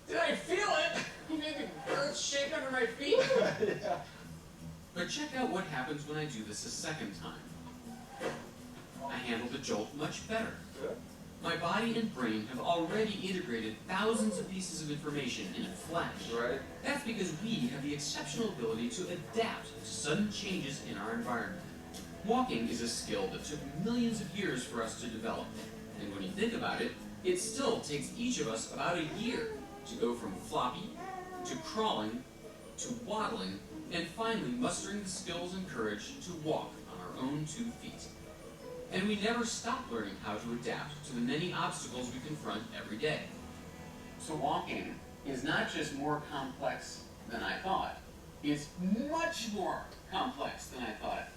Did I feel it? You made the earth shake under my feet. Yeah. but check out what happens when I do this a second time. I handle the jolt much better. Good. My body and brain have already integrated thousands of pieces of information in a flash. Right. That's because we have the exceptional ability to adapt to sudden changes in our environment. Walking is a skill that took millions of years for us to develop. And when you think about it, it still takes each of us about a year to go from floppy, to crawling, to waddling, and finally mustering the skills and courage to walk on our own 2 feet. And we never stop learning how to adapt to the many obstacles we confront every day. So walking is not just more complex than I thought, it's much more complex than I thought.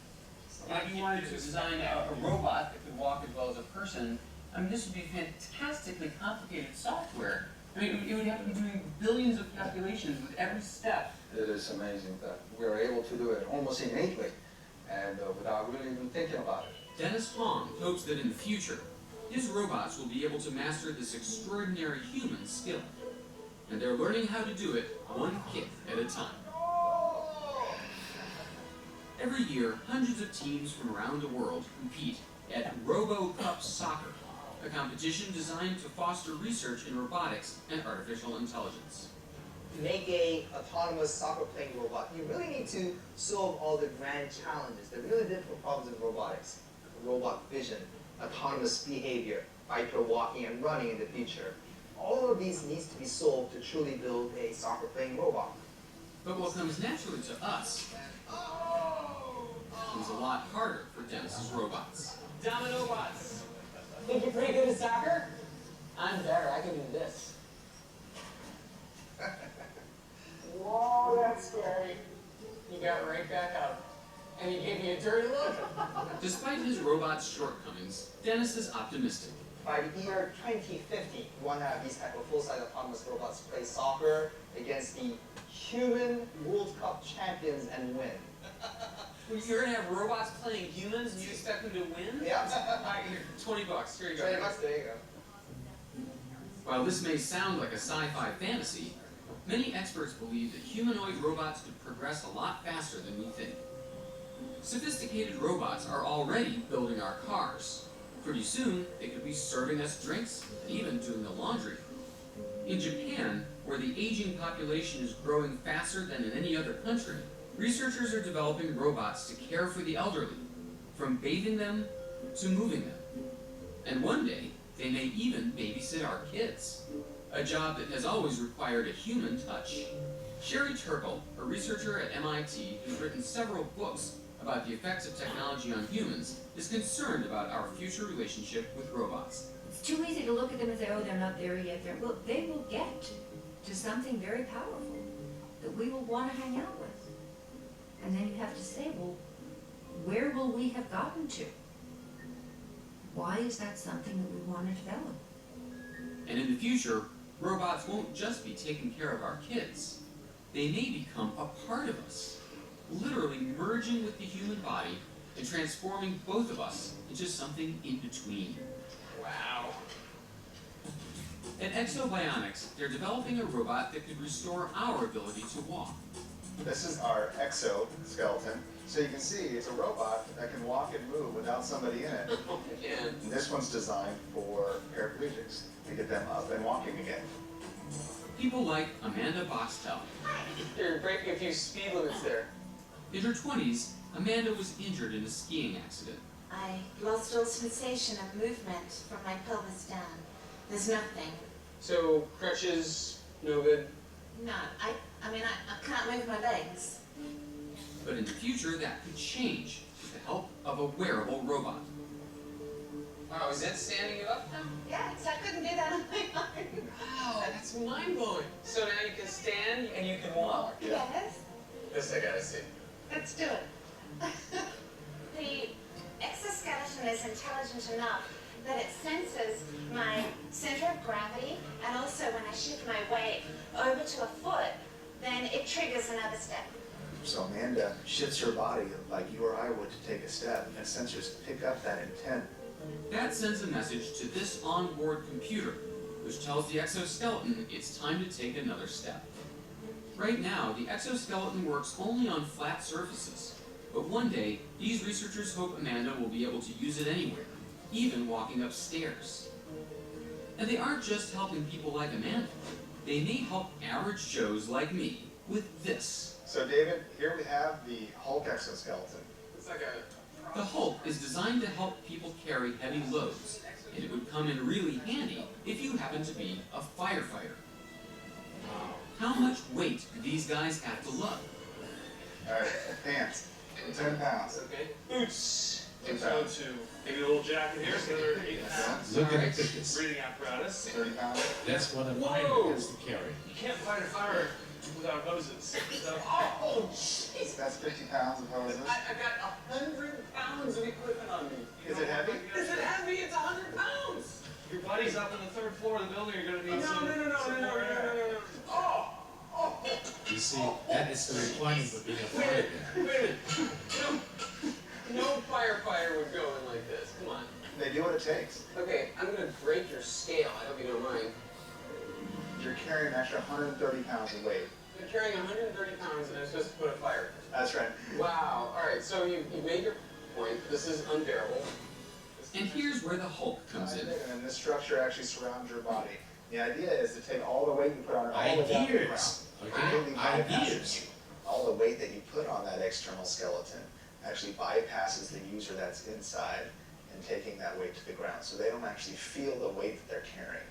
If you wanted to design a robot that could walk as well as a person, I mean, this would be fantastically complicated software. I mean, it would have to be doing billions of calculations with every step. It is amazing that we're able to do it almost innately and without really even thinking about it. Dennis Hong hopes that in the future, his robots will be able to master this extraordinary human skill. And they're learning how to do it one kick at a time. Every year, hundreds of teams from around the world compete at RoboCup Soccer, a competition designed to foster research in robotics and artificial intelligence. To make a autonomous soccer playing robot, you really need to solve all the grand challenges, the really difficult problems in robotics. Robot vision, autonomous behavior, bipedal walking and running in the future. All of these needs to be solved to truly build a soccer playing robot. But what comes naturally to us comes a lot harder for Dennis's robots. Domino bots. Think you're pretty good at soccer? I'm better. I can do this. Whoa, that's scary. You got right back up. And you gave me a dirty look. Despite his robot's shortcomings, Dennis is optimistic. By the year 2050, we want to have these type of full-size autonomous robots play soccer against the human World Cup champions and win. You're gonna have robots playing humans and you expect them to win? Yeah. Alright, here, $20. Here you go. $20, there you go. While this may sound like a sci-fi fantasy, many experts believe that humanoid robots could progress a lot faster than we think. Sophisticated robots are already building our cars. Pretty soon, they could be serving us drinks and even doing the laundry. In Japan, where the aging population is growing faster than in any other country, researchers are developing robots to care for the elderly, from bathing them to moving them. And one day, they may even babysit our kids, a job that has always required a human touch. Sherry Turkle, a researcher at MIT who's written several books about the effects of technology on humans, is concerned about our future relationship with robots. It's too easy to look at them and say, oh, they're not there yet. Well, they will get to something very powerful that we will want to hang out with. And then you have to say, well, where will we have gotten to? Why is that something that we want to develop? And in the future, robots won't just be taking care of our kids. They may become a part of us, literally merging with the human body and transforming both of us into something in between. Wow. At Exobionics, they're developing a robot that could restore our ability to walk. This is our exoskeleton. So you can see it's a robot that can walk and move without somebody in it. And And this one's designed for paraplegics to get them up and walking again. People like Amanda Boxtel. you're breaking a few speed limits there. In her 20s, Amanda was injured in a skiing accident. I lost all sensation of movement from my pelvis down. There's nothing. So crutches, no good. No, I mean, I can't move my legs. But in the future, that could change with the help of a wearable robot. Wow, is it standing you up now? Yes, I couldn't do that on my own. Wow, that's mind-blowing. So now you can stand and you can walk? Yes, This I gotta see. let's do it. The exoskeleton is intelligent enough that it senses my center of gravity, and also when I shift my weight over to a foot, then it triggers another step. So Amanda shifts her body like you or I would to take a step, and sensors pick up that intent. That sends a message to this onboard computer, which tells the exoskeleton it's time to take another step. Right now, the exoskeleton works only on flat surfaces, but one day, these researchers hope Amanda will be able to use it anywhere, even walking upstairs. And they aren't just helping people like Amanda. They may help average Joes like me with this. So David, here we have the Hulk exoskeleton. It's like a... The Hulk is designed to help people carry heavy loads, and it would come in really handy if you happen to be a firefighter. How much weight do these guys have to lug? Alright, pants, 10 pounds. Okay. Boots. 10 Let's go pounds. to maybe a little jacket here, so another 8 pounds. Look at this. Breathing apparatus. 30 pounds. That's what a miner Whoa. has to carry. You can't fight a fire without hoses. Oh, jeez. That's 50 pounds of hoses. I've got 100 pounds of equipment on me. Is it heavy? Is it heavy? It's 100 pounds. Your buddy's up on the 3rd floor of the building. You're going to need No, some no, no, no, some no, no, more no, no, air. no, no. Oh, oh. You see, that is the requirement for being a Wait a fireman. minute, wait a minute. No firefighter would go in like this. Come on. They do what it takes. Okay, I'm gonna break your scale. I hope you don't mind. You're carrying an extra 130 pounds of weight. You're carrying 130 pounds and I'm supposed to put a fire. That's right. Wow. All right. So you made your point. This is unbearable. And here's where the Hulk comes in. And then this structure actually surrounds your body. The idea is to take all the weight you put on it all the way down to the ground. Ideas. Completely Okay? bypasses Ideas. you. All the weight that you put on that external skeleton actually bypasses the user that's inside and taking that weight to the ground. So they don't actually feel the weight that they're carrying.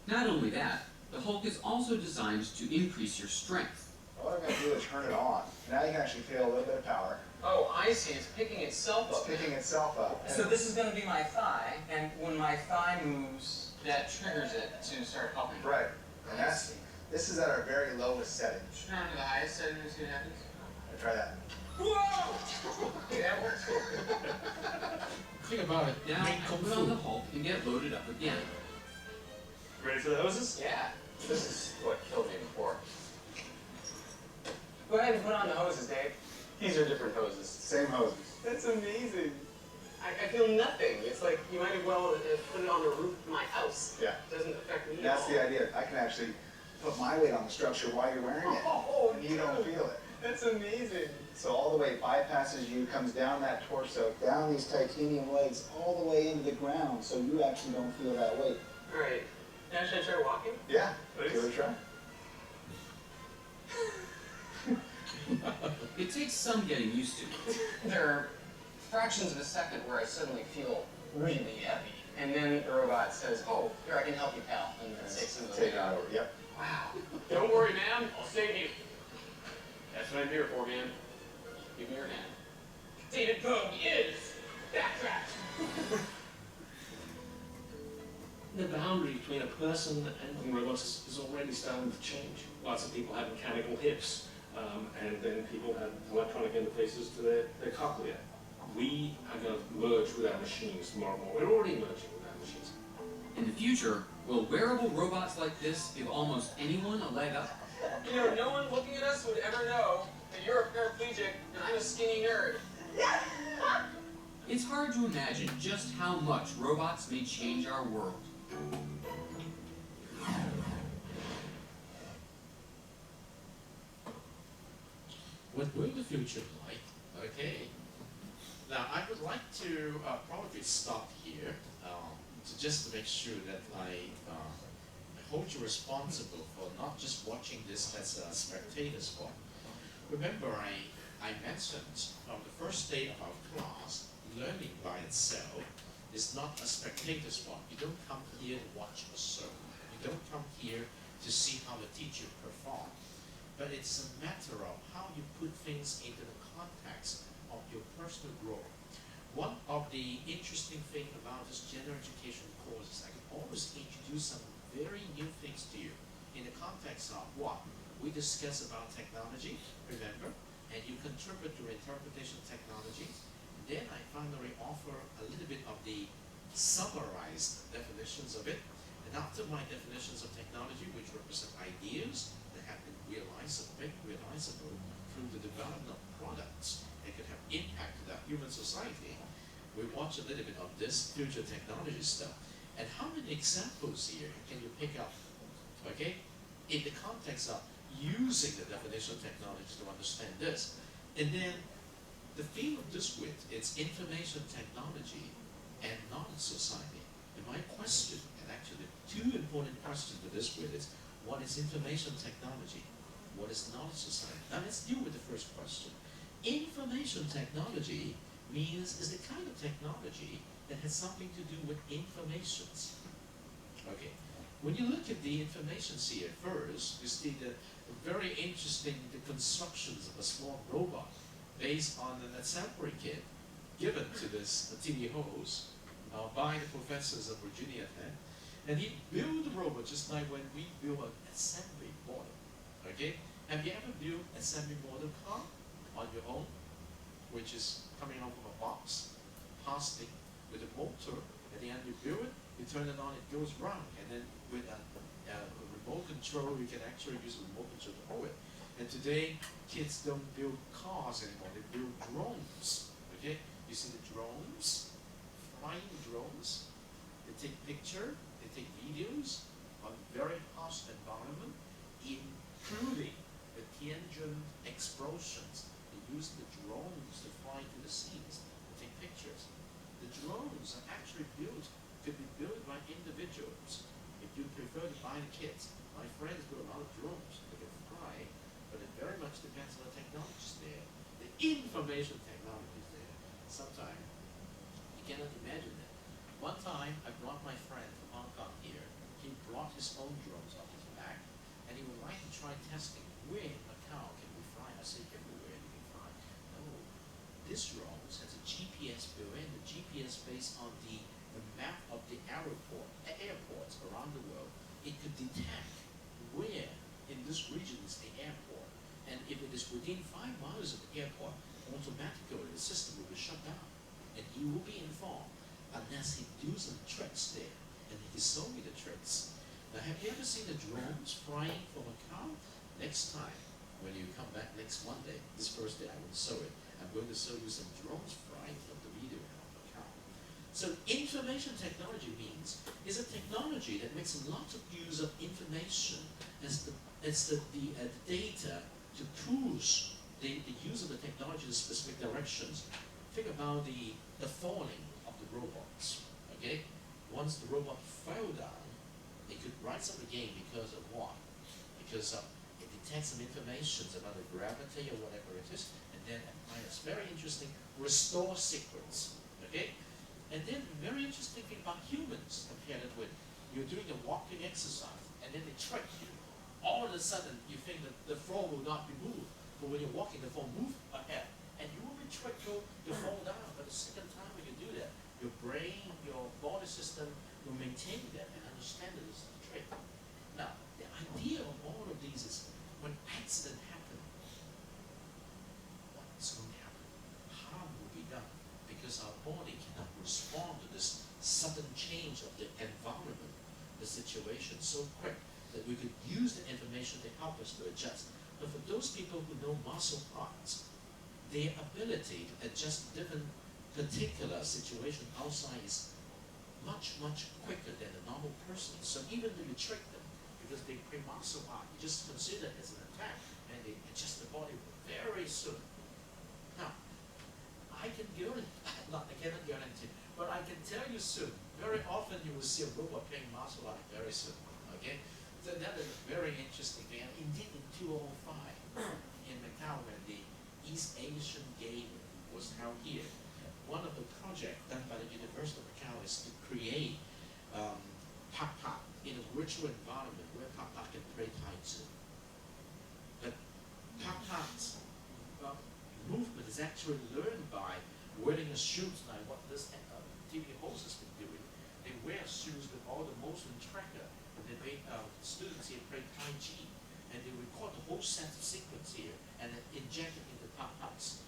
Not only that, the Hulk is also designed to increase your strength. All I'm going to do is turn it on. Now you can actually feel a little bit of power. Oh, I see. It's picking itself It's up. picking itself up. So this is going to be my thigh, and when my thigh moves, that triggers it to start helping. Right. And this is at our very lowest setting. Turn on to the highest setting and see what happens. Try that. Whoa! Okay, that works. Think about it. Now, Make kung put on the fu. Hulk and get loaded up again. Ready for the hoses? Yeah, this is what killed me before. Go ahead and put on the hoses, Dave. These are different hoses. Same hoses. That's amazing. I feel nothing. It's like you might as well put it on the roof of my house. Yeah. It doesn't affect me That's at all. the idea. I can actually put my weight on the structure while you're wearing it. Oh, And you don't dude. feel it. That's amazing. So all the weight bypasses you, comes down that torso, down these titanium legs, all the way into the ground, so you actually don't feel that weight. All right. Now should I try walking? Yeah, Please. give it a try. It takes some getting used to. There are fractions of a second where I suddenly feel really heavy. And then the robot says, oh, here, I can help you, pal. And it takes some of the Take weight it out. over. Yep. Wow. Don't worry, ma'am. I'll save you. That's what I'm here for, man. Give me your hand. David Bowie is backtrack. The boundary between a person and robots is already starting to change. Lots of people have mechanical hips, and then people have electronic interfaces to their cochlea. We are going to merge with our machines more and more. We're already merging with our machines. In the future, will wearable robots like this give almost anyone a leg up? You know, no one looking at us would ever know that you're a paraplegic and I'm a skinny nerd. It's hard to imagine just how much robots may change our world. What will the future be like? Okay. Now, I would like to probably stop here just to make sure that I hold you responsible for not just watching this as a spectator sport. Remember, I mentioned on the first day of our class, learning by itself is not a spectator spot. You don't come here to watch a show. You don't come here to see how the teacher perform. But it's a matter of how you put things into the context of your personal growth. One of the interesting things about this general education course is I can always introduce some very new things to you in the context of what we discuss about technology, remember, and you contribute to interpretation of technology. Then I finally offer a little bit of the summarized definitions of it. And after my definitions of technology, which represent ideas that have been realizable through the development of products that could have impact to the human society, we watch a little bit of this future technology stuff. And how many examples here can you pick up, okay, in the context of using the definition of technology to understand this? And then the theme of this width, it's information technology and knowledge society. And my question, and actually two important questions to this width is, what is information technology? What is knowledge society? Now let's deal with the first question. Information technology means is the kind of technology that has something to do with informations. Okay, when you look at the informations here first, you see the very interesting the constructions of a small robot based on an assembly kit given to this TV host by the professors of Virginia Tech. And he built the robot just like when we build an assembly model. Okay, have you ever built an assembly model car on your own, which is coming out of a box, plastic, with a motor? At the end you build it, you turn it on, it goes round, and then with a remote control, you can actually use a remote control to hold it. And today, kids don't build cars anymore, they build drones. Okay, you see the drones, flying drones. They take picture, they take videos on very harsh environment, including the Tianjin explosions. They use the drones to fly to the scenes to take pictures. The drones are actually could be built by individuals. If you prefer to buy the kits, my friends build a lot of drones. They can fly, but it very much depends on the technologies there. The information technology is there. Sometimes you cannot imagine that. One time I brought my friend from Hong Kong here. He brought his own drones on his back, and he would like to try testing where in Macau can we fly. I said, everywhere you can fly. No, this drone has a GPS built in. The GPS based on the map of the airports around the world. It could detect where in this region is the airport. And if it is within 5 miles of the airport, automatically the system will be shut down. And you will be informed unless he do some tricks there. And he showed me the tricks. Now, have you ever seen the drones flying from Macau? Next time, when you come back next Monday, this first day I will show it. I'm going to show you some drones flying from the video of Macau. So information technology means is a technology that makes a lot of use of information as the data to push the use of the technology in specific directions. Think about the falling of the robots. Okay, once the robot fell down, it could rise up again because of what? Because it detects some information about the gravity or whatever it is, and then applies very interesting restore sequence. Okay, and then very interesting thing about humans compared it with you're doing a walking exercise, and then they trick you. All of a sudden, you think that the floor will not be moved, but when you're walking, the floor moves ahead, and you will be tricked to fall down. But the second time when you do that, your brain, your body system will maintain that and understand that it's a trick. Now, the idea of all of these is when accident happen, what's going to happen? Harm will be done because our body cannot respond to this sudden change of the environment, the situation so quick that we could use the information to help us to adjust. But for those people who know martial arts, their ability to adjust different particular situation outside is much, much quicker than a normal person. So even though you trick them, because they play martial art, you just consider it as an attack, and they adjust the body very soon. Now, I cannot guarantee, but I can tell you soon, very often you will see a robot playing martial art very soon, okay? So that is a very interesting thing. And indeed, in 2005, in Macau, when the East Asian Game was held here, one of the projects done by the University of Macau is wear shoes like what this TV host has been doing. They wear shoes with all the motion tracker, and they make students here play Tai Chi, and they record the whole set of sequence here, and then inject it into Pop-Pop's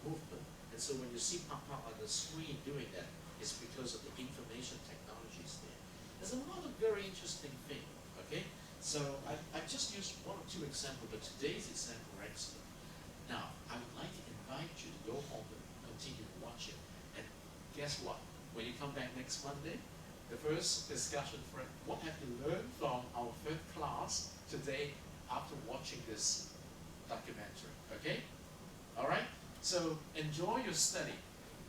movement. And so when you see Pop-Pop on the screen doing that, it's because of the information technologies there. There's a lot of very interesting things, okay? So I just used one or two examples, but today's example are excellent. Now, I would like to invite you to go home and continue to watch it. And guess what? When you come back next Monday, the first discussion for what have you learned from our third class today after watching this documentary, okay? All right? So enjoy your study.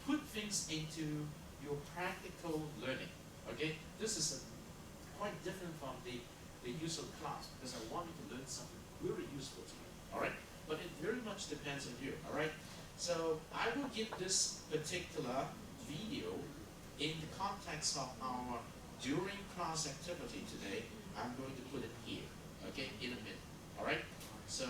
Put things into your practical learning, okay? This is quite different from the usual class because I want you to learn something really useful to you, all right? But it very much depends on you, all right? So I will give this particular video in the context of our during class activity today. I'm going to put it here, okay, in a minute, all right? So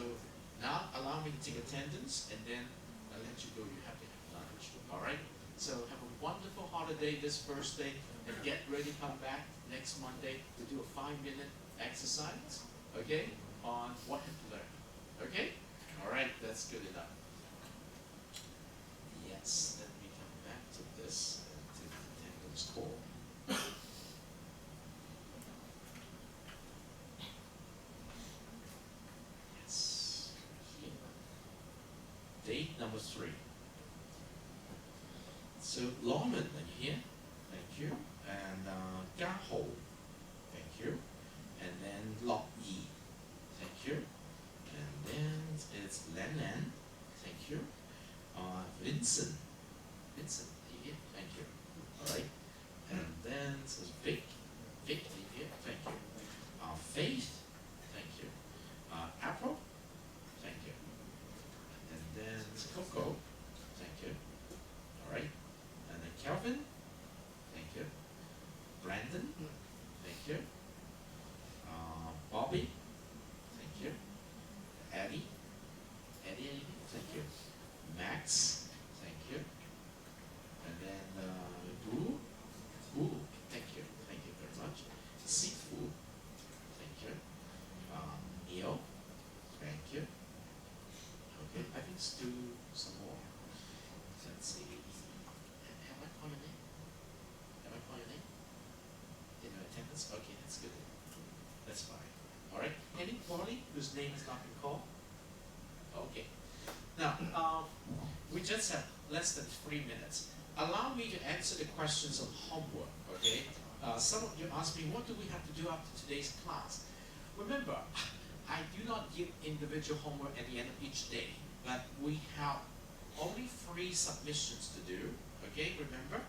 now allow me to take attendance, and then I'll let you go. You have to have lunch, all right? So have a wonderful holiday this first day, and get ready to come back next Monday to do a 5-minute exercise, okay, on what you've learned, okay? All right, that's good enough. Yes, let me come back to this, to the attendance call. Yes, here. Date number 3. So, Lawman, are you here? Thank you. And Ga Ho, thank you. And then Lok Yi, thank you. And then it's Len Len, thank you. Vincent, are you here? Thank you. All right. And then it's Vic, are you here? Thank you. Faith, thank you. April, thank you. And then it's Coco, thank you. All right. And then Kelvin, thank you. Brandon, thank you. Bobby, thank you. Eddie, thank you. Max, thank you. And then Boo, thank you very much. Sifu, thank you. Neil, thank you. Okay, I think let's do some more. Let's see. Have I called your name? In your attendance? Okay, that's good. That's fine. All right. Anybody whose name has not been called? Okay. Now, we just have less than 3 minutes. Allow me to answer the questions on homework, okay? Some of you asked me, what do we have to do after today's class? Remember, I do not give individual homework at the end of each day, but we have only 3 submissions to do, okay? Remember,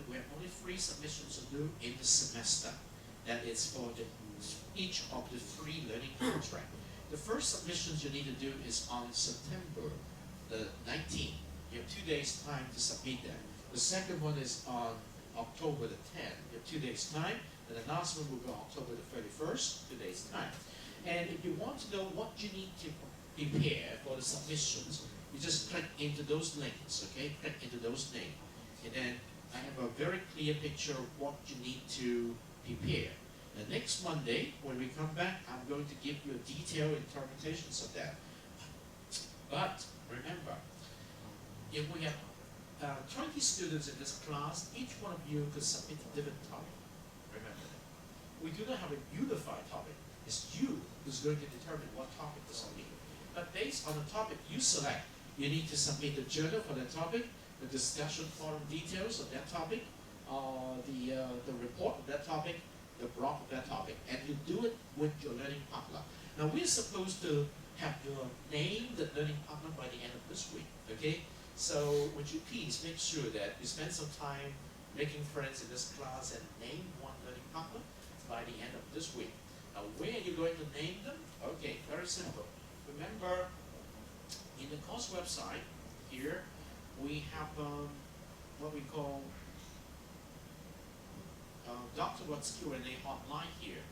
we have only 3 submissions to do in the semester. That is for each of the 3 learning contracts. The first submissions you need to do is on September the 19th. You have 2 days time to submit that. The second one is on October the 10th. You have 2 days time. And the last one will go October the 31st, 2 days time. And if you want to know what you need to prepare for the submissions, you just click into those links, okay? Click into those links. And then I have a very clear picture of what you need to prepare. The next Monday, when we come back, I'm going to give you a detailed interpretations of that. But remember, if we have 20 students in this class, each one of you could submit a different topic. Remember that. We do not have a unified topic. It's you who's going to determine what topic to submit. But based on the topic you select, you need to submit the journal for that topic, the discussion forum details of that topic, the report of that topic, the block of that topic, and you do it with your learning partner. Now we're supposed to have your name, the learning partner, by the end of this week, okay? So would you please make sure that you spend some time making friends in this class and name one learning partner by the end of this week. Now where are you going to name them? Okay, very simple. Remember, in the course website here, we have what we call Dr. Watt's Q&A hotline here.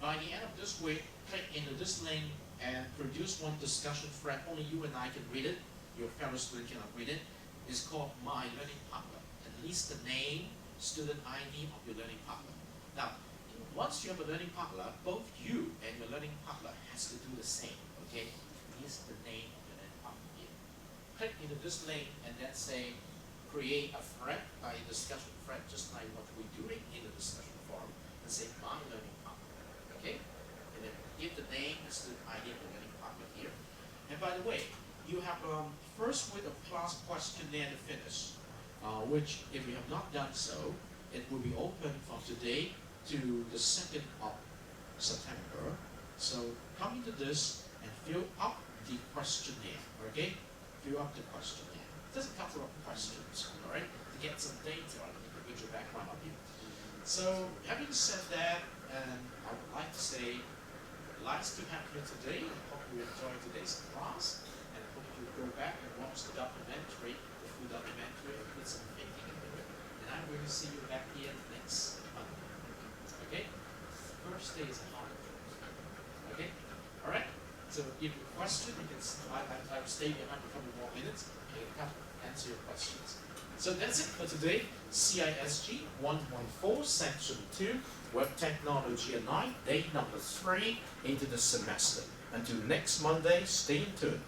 By the end of this week, click into this link and produce one discussion thread. Only you and I can read it. Your fellow student cannot read it. is called My Learning Partner. At least the name, student ID of your learning partner. Now, once you have a learning partner, both you and your learning partner has to do the same, okay? Here's the name of your learning partner here. Click into this link and then say, create a thread, a discussion thread, just like what we're doing in the discussion forum, and say, My Learning Partner, okay? And then give the name and student ID of the learning partner here. And by the way, you have first week of class questionnaire to finish, which if you have not done so, it will be open from today to the 2nd of September. So come into this and fill up the questionnaire, okay? Fill up the questionnaire. Just a couple of questions, all right? To get some data on the individual background of you. So having said that, I would like to say, nice to have you today. I hope you enjoyed today's class. And I hope you go back and watch the documentary, the full documentary, and put some thinking into it. And I'm going to see you back here next Monday. Okay? Thursday is a holiday. Okay? Alright? So if you have a question, you can I'll stay behind for a couple more minutes and you can come answer your questions. So that's it for today. CISG 114 Section 2 Web Technology at Night, day number 3 into the semester. Until next Monday, stay tuned.